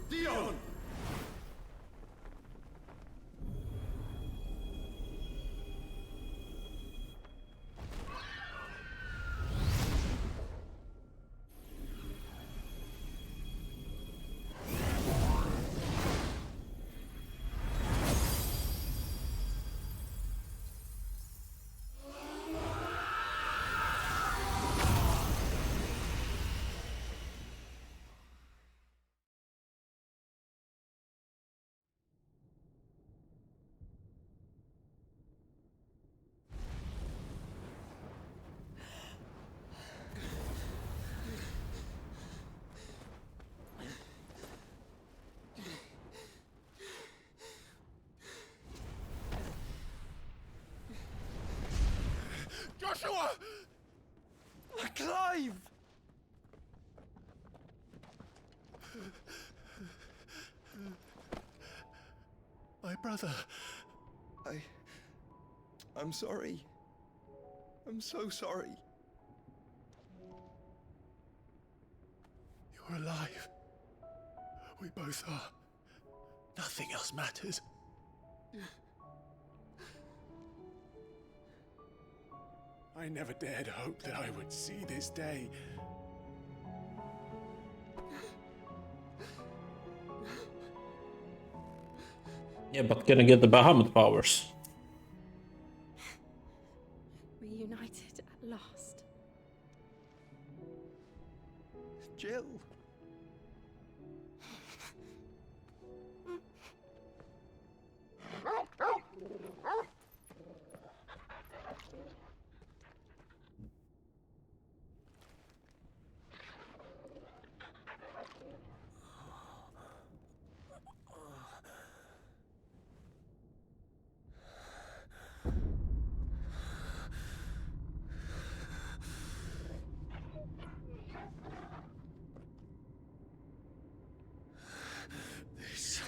Dion! Joshua!
Clive!
My brother.
I'm sorry. I'm so sorry.
You're alive. We both are. Nothing else matters.
I never dared hope that I would see this day.
Yeah, but gonna get the Bahamut powers.
Reunited at last.
Jill. This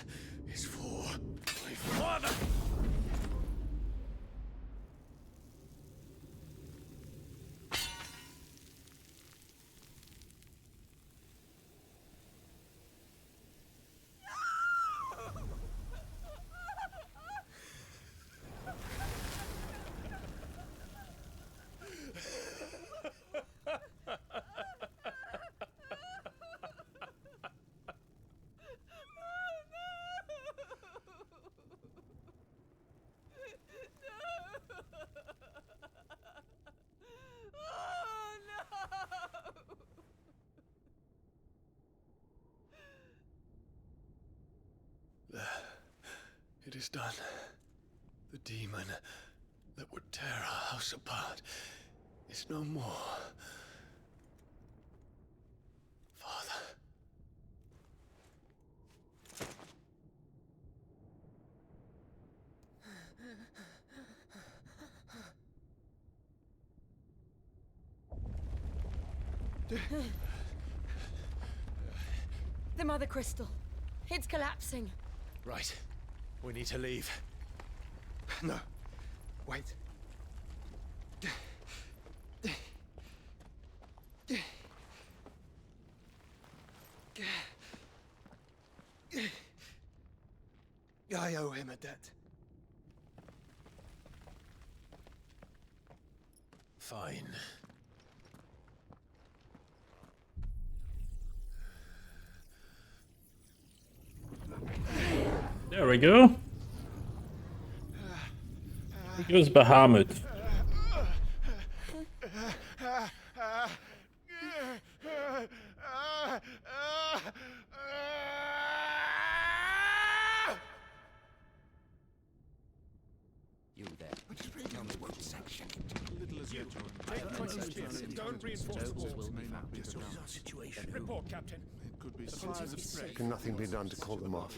is for my father. It is done. The demon that would tear our house apart is no more. Father.
The Mother Crystal. It's collapsing.
Right. We need to leave.
No. Wait. I owe him a debt.
Fine.
There we go. Here goes Bahamut.
You there. Tell me what section.
Don't reinforce the walls.
Situation.
Report, Captain.
Can nothing be done to call them off?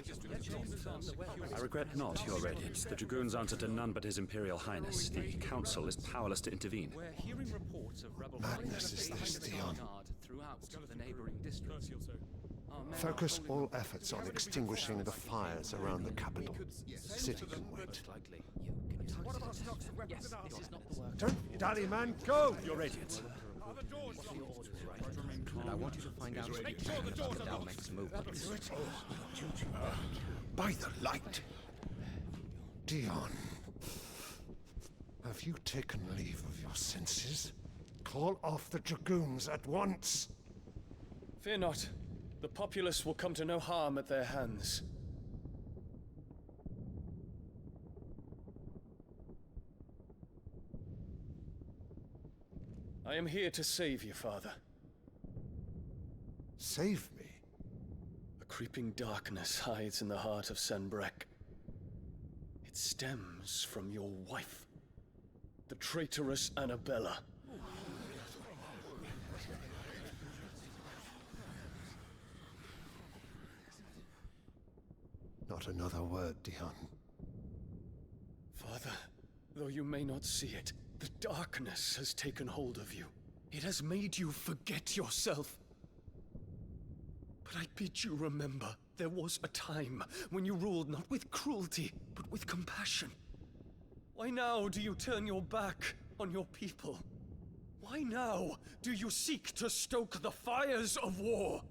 I regret not, Your Radiance. The Dragoons answer to none but His Imperial Highness. The Council is powerless to intervene.
We're hearing reports of rebel
Madness is this, Dion.
throughout the neighboring districts.
Focus all efforts on extinguishing the fires around the capital. The city can wait. Don't dally, man, go!
Your Radiance.
And I want you to find out 𝐒𝐸𝐞𝐜𝐬's movements.
By the light! Dion, have you taken leave of your senses? Call off the Dragoons at once!
Fear not. The populace will come to no harm at their hands. I am here to save you, Father.
Save me?
A creeping darkness hides in the heart of Sanbreque. It stems from your wife, the traitorous Annabella.
Not another word, Dion.
Father, though you may not see it, the darkness has taken hold of you. It has made you forget yourself. But I bid you remember, there was a time when you ruled not with cruelty, but with compassion. Why now do you turn your back on your people? Why now do you seek to stoke the fires of war?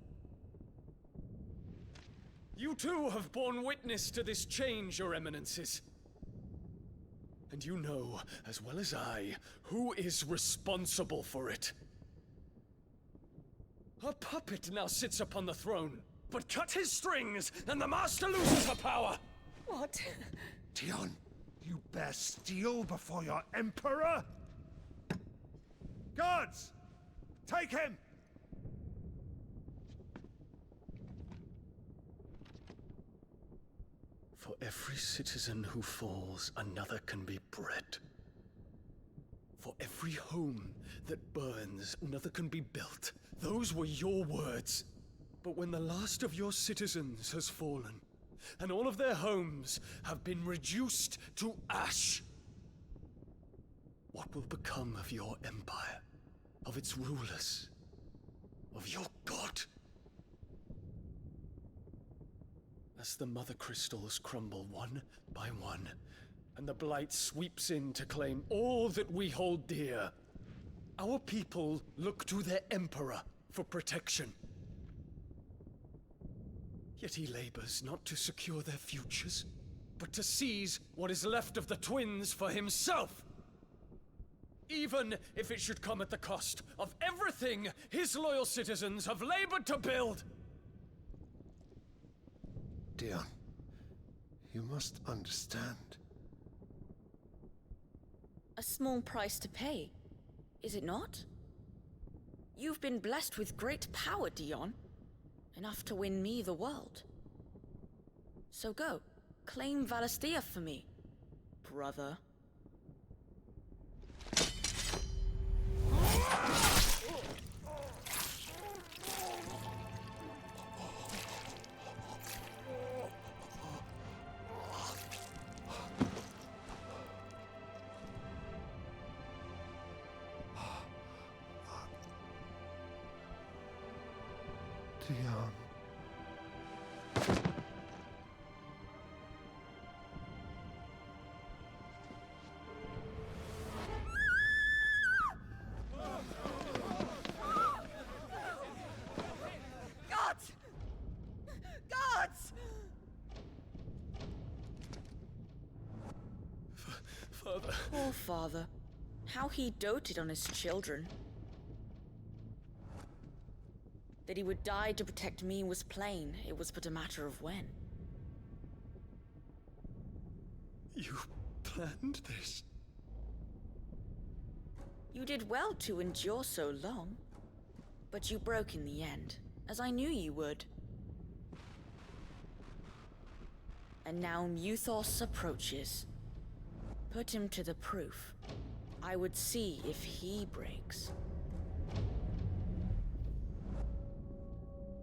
You too have borne witness to this change, Your Eminences. And you know, as well as I, who is responsible for it. A puppet now sits upon the throne, but cut his strings, and the Master loses her power!
What?
Dion, you bear steel before your Emperor? Guards! Take him!
For every citizen who falls, another can be bred. For every home that burns, another can be built. Those were your words. But when the last of your citizens has fallen, and all of their homes have been reduced to ash, what will become of your empire, of its rulers, of your god? As the mother crystals crumble one by one, and the blight sweeps in to claim all that we hold dear, our people look to their emperor for protection. Yet he labors not to secure their futures, but to seize what is left of the twins for himself. Even if it should come at the cost of everything his loyal citizens have labored to build.
Dion, you must understand.
A small price to pay, is it not? You've been blessed with great power, Dion. Enough to win me the world. So go, claim Valisthea for me, brother.
Dion.
Gods! Gods!
Father.
Poor father. How he doted on his children. That he would die to protect me was plain. It was but a matter of when.
You planned this?
You did well to endure so long. But you broke in the end, as I knew you would. And now Muthos approaches. Put him to the proof. I would see if he breaks.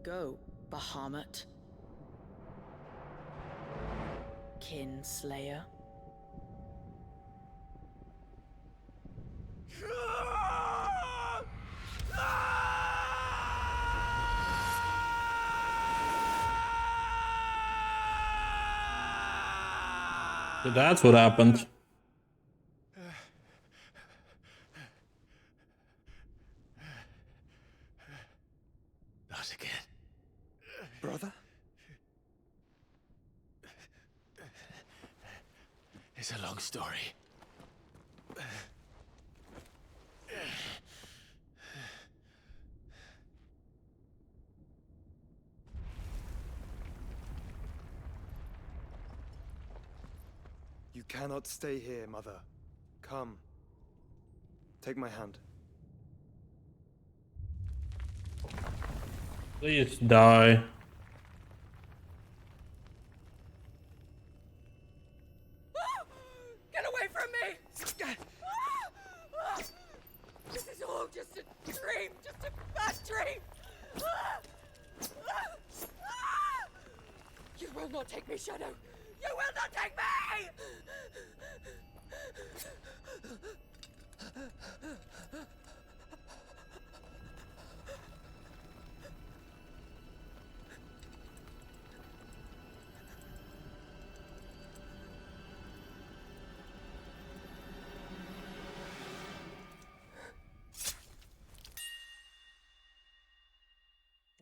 Go, Bahamut. Kinslayer.
So that's what happened.
Not again.
Brother?
It's a long story.
You cannot stay here, Mother. Come. Take my hand.
Please die.
Get away from me! This is all just a dream, just a bad dream! You will not take me, Shadow! You will not take me!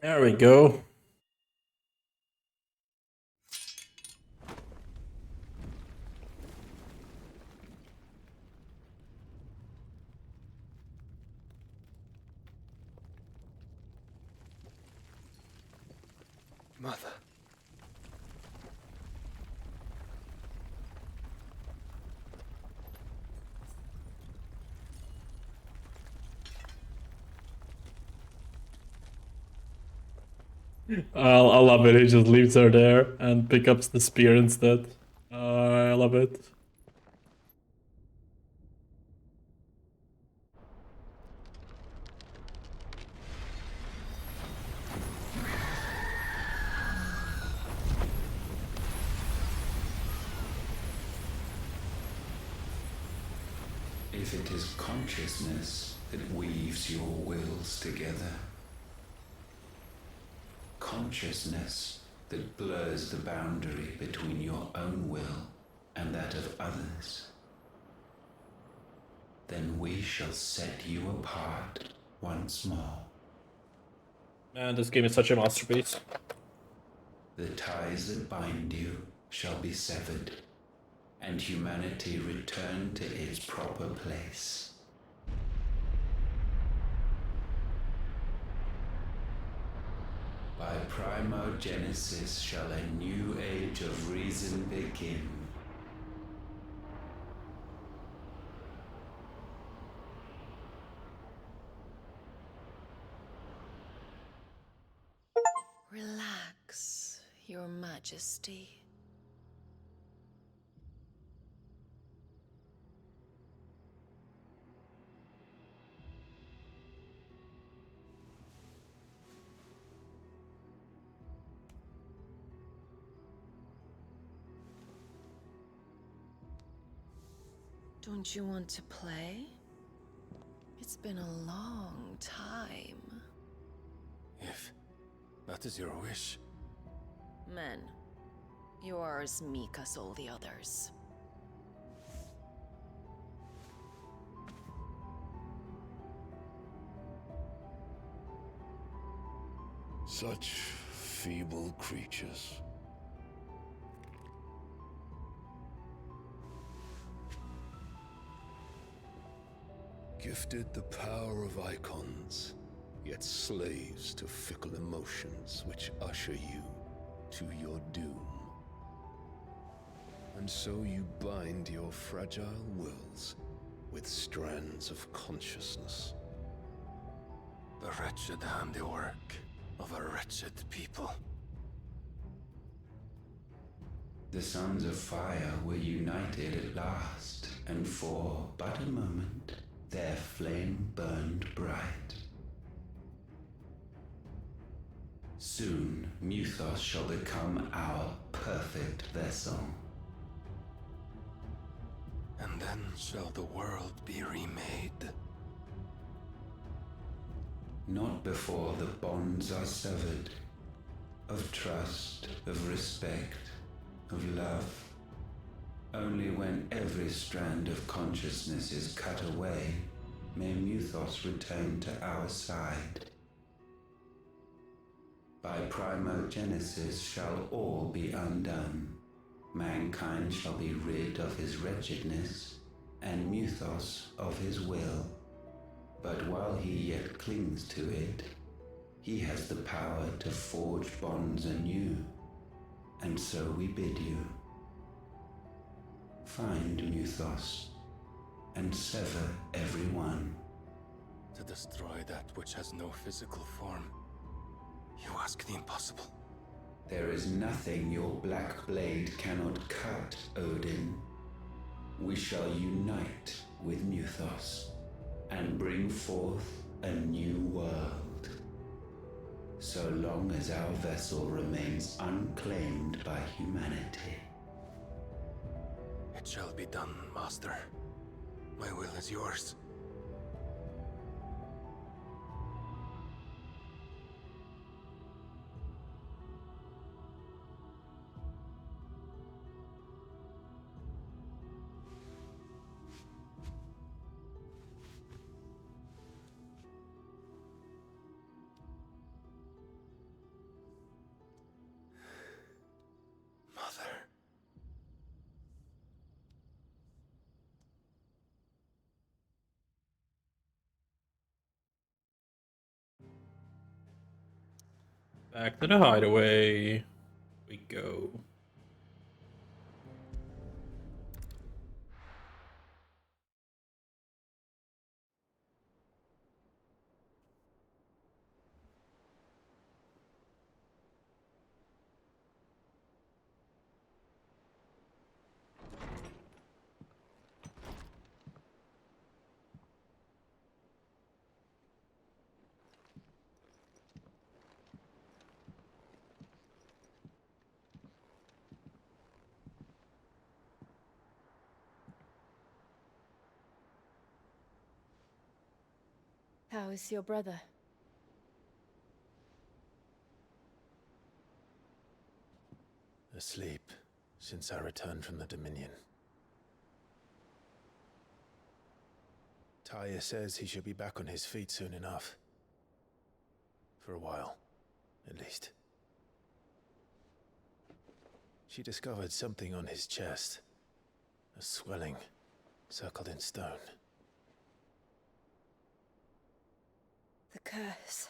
There we go.
Mother.
I love it. He just leaves her there and picks up the spear instead. I love it.
If it is consciousness that weaves your wills together, consciousness that blurs the boundary between your own will and that of others, then we shall set you apart once more.
Man, this game is such a masterpiece.
The ties that bind you shall be severed, and humanity return to its proper place. By Pri-Monitor shall a new age of reason begin.
Relax, Your Majesty. Don't you want to play? It's been a long time.
If that is your wish.
Men, you are as meek as all the others.
Such feeble creatures. Gifted the power of Eikons, yet slaves to fickle emotions which usher you to your doom. And so you bind your fragile wills with strands of consciousness. The wretched handiwork of a wretched people.
The Sons of Fire were united at last, and for but a moment, their flame burned bright. Soon, Mythos shall become our perfect vessel.
And then shall the world be remade.
Not before the bonds are severed, of trust, of respect, of love. Only when every strand of consciousness is cut away, may Mythos return to our side. By Pri-Monitor shall all be undone. Mankind shall be rid of his wretchedness, and Mythos of his will. But while he yet clings to it, he has the power to forge bonds anew, and so we bid you. Find Mythos, and sever every one.
To destroy that which has no physical form, you ask the impossible.
There is nothing your black blade cannot cut, Odin. We shall unite with Mythos, and bring forth a new world. So long as our vessel remains unclaimed by humanity.
It shall be done, Master. My will is yours.
Back to the hideaway we go.
How is your brother?
Asleep since I returned from the Dominion. Taya says he should be back on his feet soon enough. For a while, at least. She discovered something on his chest. A swelling, circled in stone.
The curse.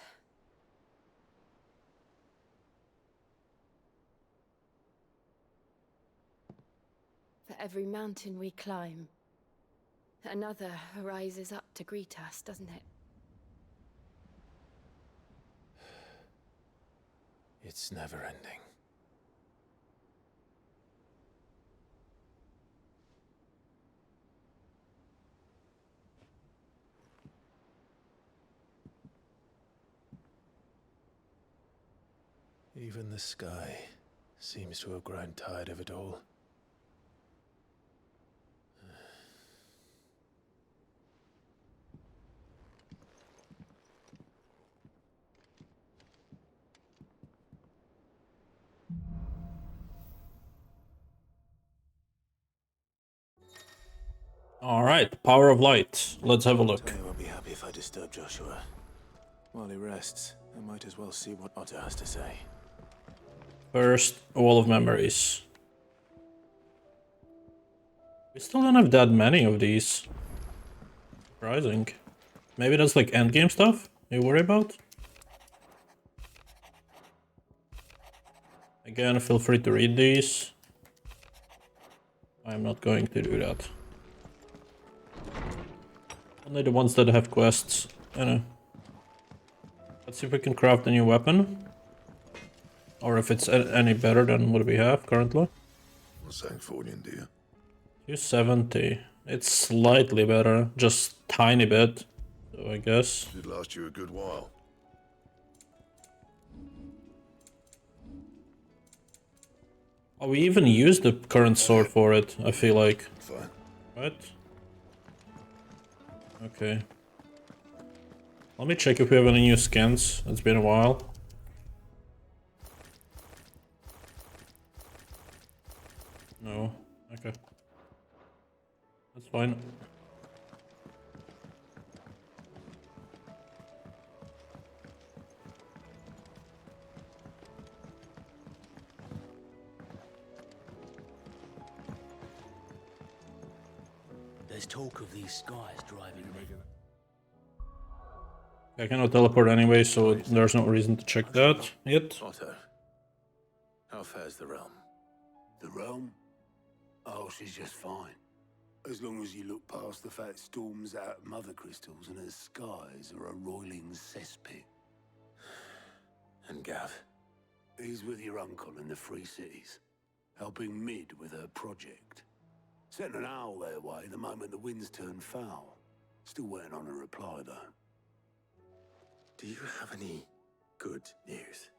For every mountain we climb, another rises up to greet us, doesn't it?
It's never ending. Even the sky seems to have grown tired of it all.
Alright, power of light. Let's have a look.
Taya won't be happy if I disturb Joshua. While he rests, I might as well see what Otto has to say.
First, a wall of memories. We still don't have that many of these. Surprising. Maybe that's like endgame stuff you worry about? Again, feel free to read these. I'm not going to do that. Only the ones that have quests. I know. Let's see if we can craft a new weapon. Or if it's any better than what we have currently.
What's that for you, dear?
270. It's slightly better, just tiny bit. So I guess.
Should last you a good while.
Oh, we even used the current sword for it, I feel like.
Fine.
Right? Okay. Let me check if we have any new skins. It's been a while. No. Okay. That's fine.
There's talk of these skies driving regular.
I cannot teleport anyway, so there's no reason to check that yet.
Otto, how fares the realm?
The realm? Oh, she's just fine. As long as you look past the fat storms out of mother crystals and her skies are a roiling cesspit.
And Gav?
He's with your uncle in the Free Cities, helping Mid with her project. Sent an owl their way the moment the winds turned foul. Still waiting on a reply, though.
Do you have any good news?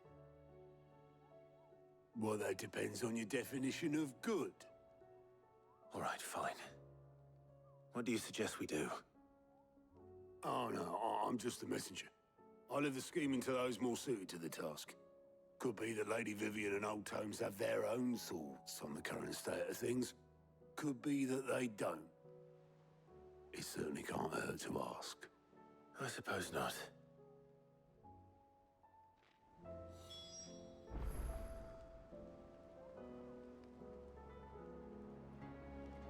Well, that depends on your definition of good.
All right, fine. What do you suggest we do?
Oh, no, I'm just a messenger. I leave the scheming to those more suited to the task. Could be that Lady Vivian and Old Tomes have their own thoughts on the current state of things. Could be that they don't. It certainly can't hurt to ask.
I suppose not.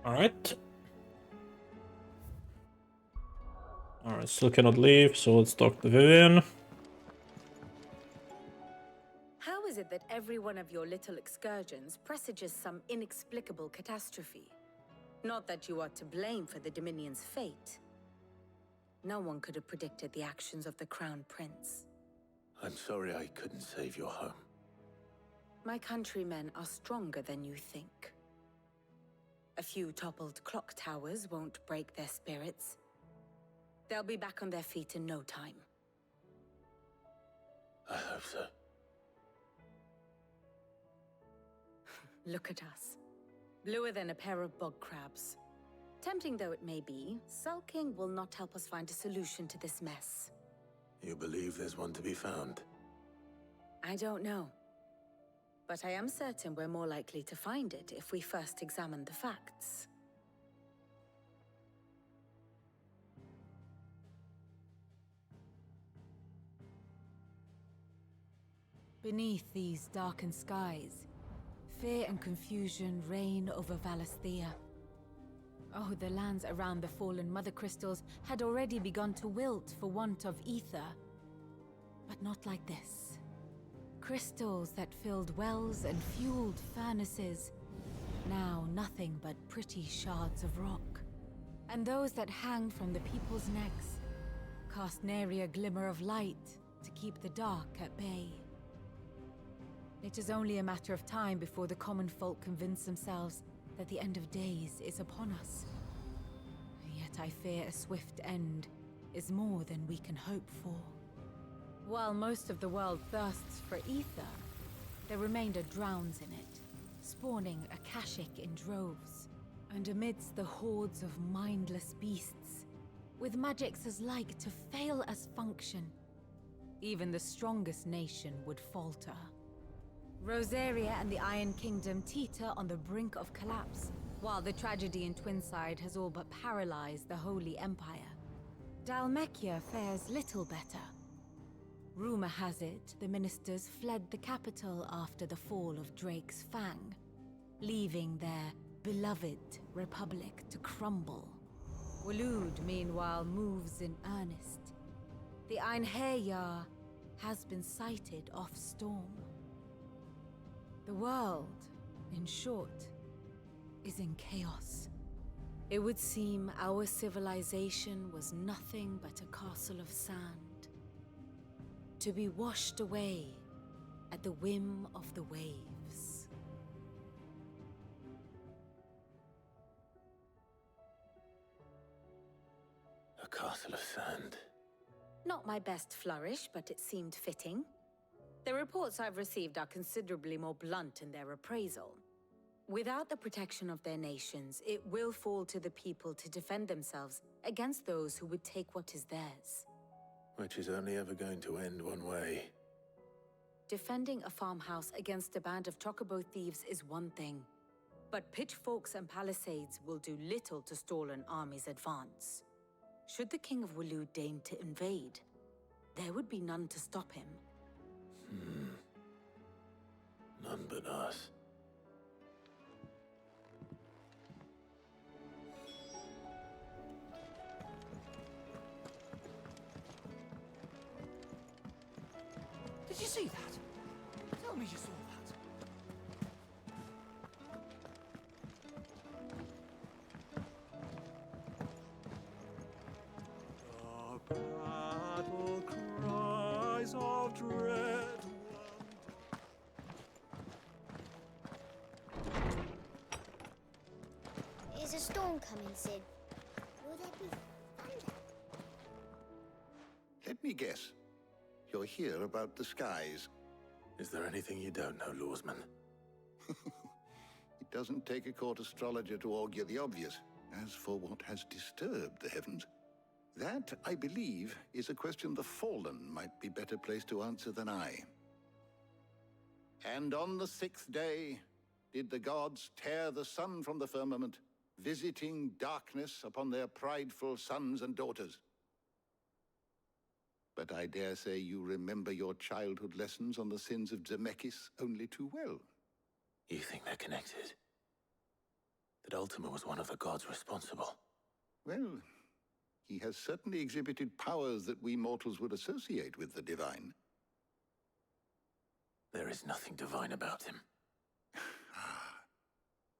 Alright. Alright, still cannot leave, so let's talk to Vivian.
that every one of your little excursions presages some inexplicable catastrophe. Not that you are to blame for the Dominion's fate. No one could have predicted the actions of the Crown Prince.
I'm sorry I couldn't save your home.
My countrymen are stronger than you think. A few toppled clock towers won't break their spirits. They'll be back on their feet in no time.
I hope so.
Look at us. Bluer than a pair of bog crabs. Tempting though it may be, sulking will not help us find a solution to this mess.
You believe there's one to be found?
I don't know. But I am certain we're more likely to find it if we first examine the facts.
Beneath these darkened skies, fear and confusion reign over Valisthea. Oh, the lands around the fallen Mother Crystals had already begun to wilt for want of ether. But not like this. Crystals that filled wells and fueled furnaces, now nothing but pretty shards of rock. And those that hang from the people's necks cast nary a glimmer of light to keep the dark at bay. It is only a matter of time before the common folk convince themselves that the end of days is upon us. Yet I fear a swift end is more than we can hope for. While most of the world thirsts for ether, the remainder drowns in it, spawning Akashic in droves. And amidst the hordes of mindless beasts, with magics as like to fail as function, even the strongest nation would falter. Rosaria and the Iron Kingdom teeter on the brink of collapse, while the tragedy in Twinside has all but paralyzed the Holy Empire. 𝐒𝐻𝐬 fares little better. Rumor has it the ministers fled the capital after the fall of Drake's Fang, leaving their beloved republic to crumble. Waloed, meanwhile, moves in earnest. The 𝐒𝐻𝐬𝐢 has been sighted off storm. The world, in short, is in chaos. It would seem our civilization was nothing but a castle of sand, to be washed away at the whim of the waves.
A castle of sand.
Not my best flourish, but it seemed fitting. The reports I've received are considerably more blunt in their appraisal. Without the protection of their nations, it will fall to the people to defend themselves against those who would take what is theirs.
Which is only ever going to end one way.
Defending a farmhouse against a band of chocobo thieves is one thing, but pitchforks and palisades will do little to stall an army's advance. Should the King of Waloed deign to invade, there would be none to stop him.
None but us.
Did you see that? Tell me you saw that.
The battle cries of dread.
Is a storm coming, Sid? Will there be thunder?
Let me guess. You're here about the skies.
Is there anything you don't know, Lawsman?
It doesn't take a court astrologer to augur the obvious. As for what has disturbed the heavens, that, I believe, is a question the Fallen might be better placed to answer than I. And on the 6th day, did the gods tear the sun from the firmament, visiting darkness upon their prideful sons and daughters. But I dare say you remember your childhood lessons on the sins of Zemeckis only too well.
You think they're connected? That Ultima was one of the gods responsible?
Well, he has certainly exhibited powers that we mortals would associate with the divine.
There is nothing divine about him.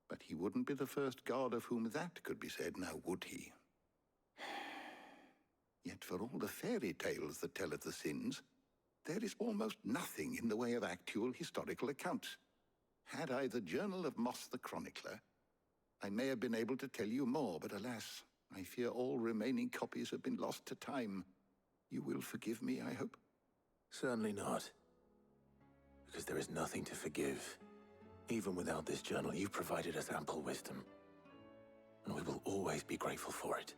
But he wouldn't be the first god of whom that could be said, now would he? Yet for all the fairy tales that tell of the sins, there is almost nothing in the way of actual historical accounts. Had I the Journal of Moss the Chronicler, I may have been able to tell you more, but alas, I fear all remaining copies have been lost to time. You will forgive me, I hope?
Certainly not. Because there is nothing to forgive. Even without this journal, you provided us ample wisdom. And we will always be grateful for it.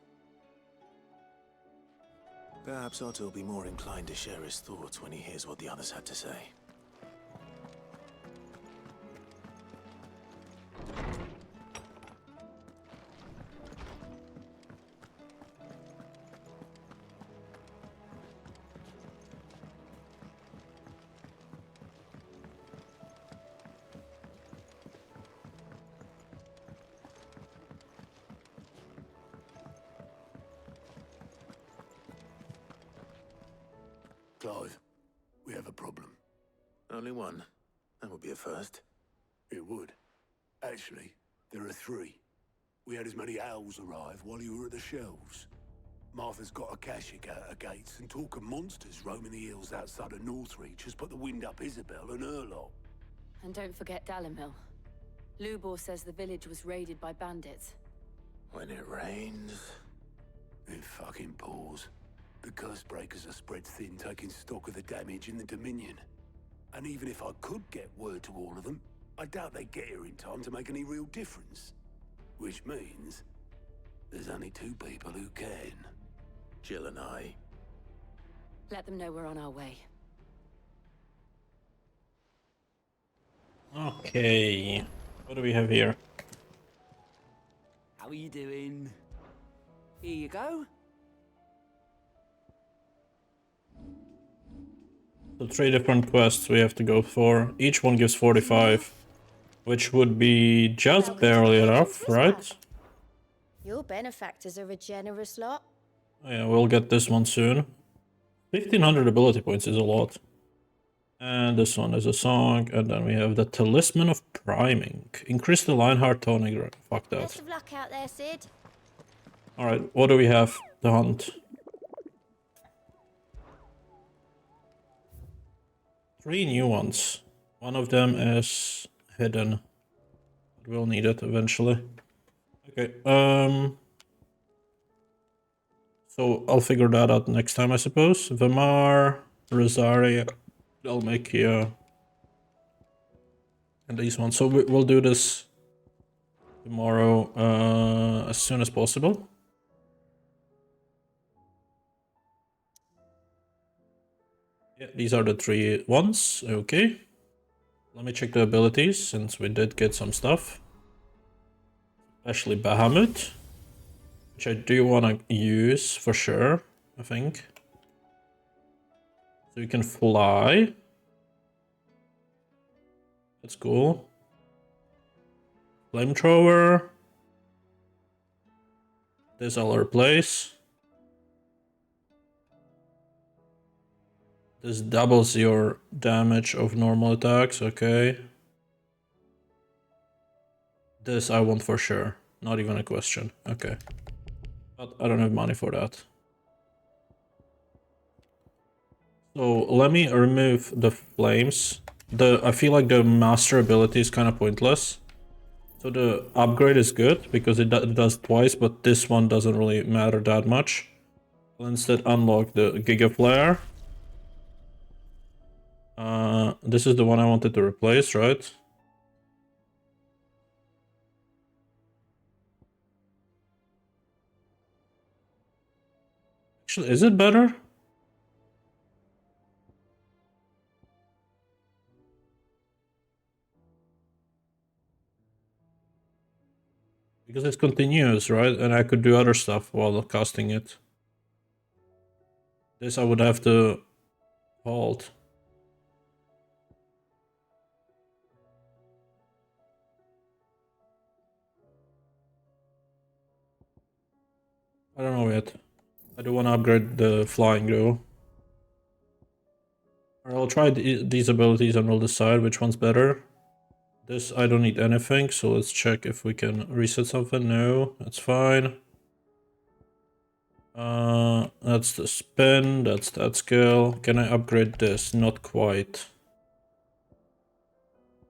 Perhaps Otto will be more inclined to share his thoughts when he hears what the others had to say.
Clive, we have a problem.
Only one. That would be a first.
It would. Actually, there are three. We had as many owls arrive while you were at the shelves. Martha's got a Akashic out her gates, and talk of monsters roaming the hills outside of Northreach has put the wind up Isabel and her lot.
And don't forget Dalimil. Lubor says the village was raided by bandits.
When it rains...
It fucking pours. The curse breakers are spread thin, taking stock of the damage in the Dominion. And even if I could get word to all of them, I doubt they'd get here in time to make any real difference. Which means there's only two people who can.
Jill and I.
Let them know we're on our way.
Okay. What do we have here?
How are you doing? Here you go.
So 3 different quests we have to go for. Each one gives 45. Which would be just barely enough, right?
Your benefactors are a generous lot.
Oh yeah, we'll get this one soon. 1500 ability points is a lot. And this one is a song, and then we have the Talisman of Priming. Increase the Lionheart toning. Fuck that.
Best of luck out there, Sid.
Alright, what do we have to hunt? 3 new ones. One of them is hidden. We'll need it eventually. Okay, so I'll figure that out next time, I suppose. Vimar, Rosaria, 𝐒𝐤𝐞𝐬, and these ones. So we'll do this tomorrow as soon as possible. Yeah, these are the 3 ones. Okay. Let me check the abilities, since we did get some stuff. Especially Bahamut, which I do want to use for sure, I think. So you can fly. That's cool. Flamethrower. This I'll replace. This doubles your damage of normal attacks, okay. This I want for sure, not even a question, okay. But I don't have money for that. So let me remove the flames. I feel like the master ability is kind of pointless. So the upgrade is good because it does twice, but this one doesn't really matter that much. I'll instead unlock the Giga Flare. This is the one I wanted to replace, right? Actually, is it better? Because it's continuous, right? And I could do other stuff while casting it. This I would have to halt. I don't know yet. I do want to upgrade the flying though. I'll try these abilities and we'll decide which one's better. This, I don't need anything, so let's check if we can reset something. No, that's fine. That's the spin, that's that skill. Can I upgrade this? Not quite.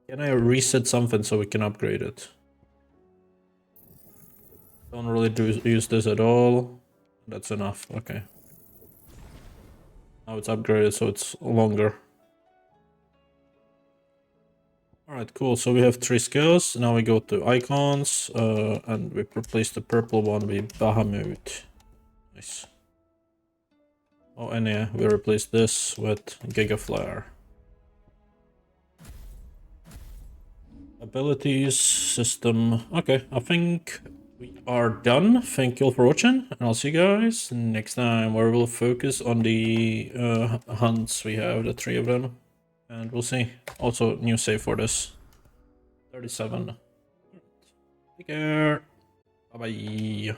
Can I reset something so we can upgrade it? Don't really use this at all. That's enough, okay. Now it's upgraded so it's longer. Alright, cool. So we have 3 skills. Now we go to Eikons, and we replace the purple one with Bahamut. Nice. Oh, and yeah, we replace this with Gigaflare. Abilities, system. Okay, I think we are done. Thank you all for watching, and I'll see you guys next time, where we'll focus on the hunts. We have the 3 of them, and we'll see. Also, new save for this. 37. Take care. Bye bye.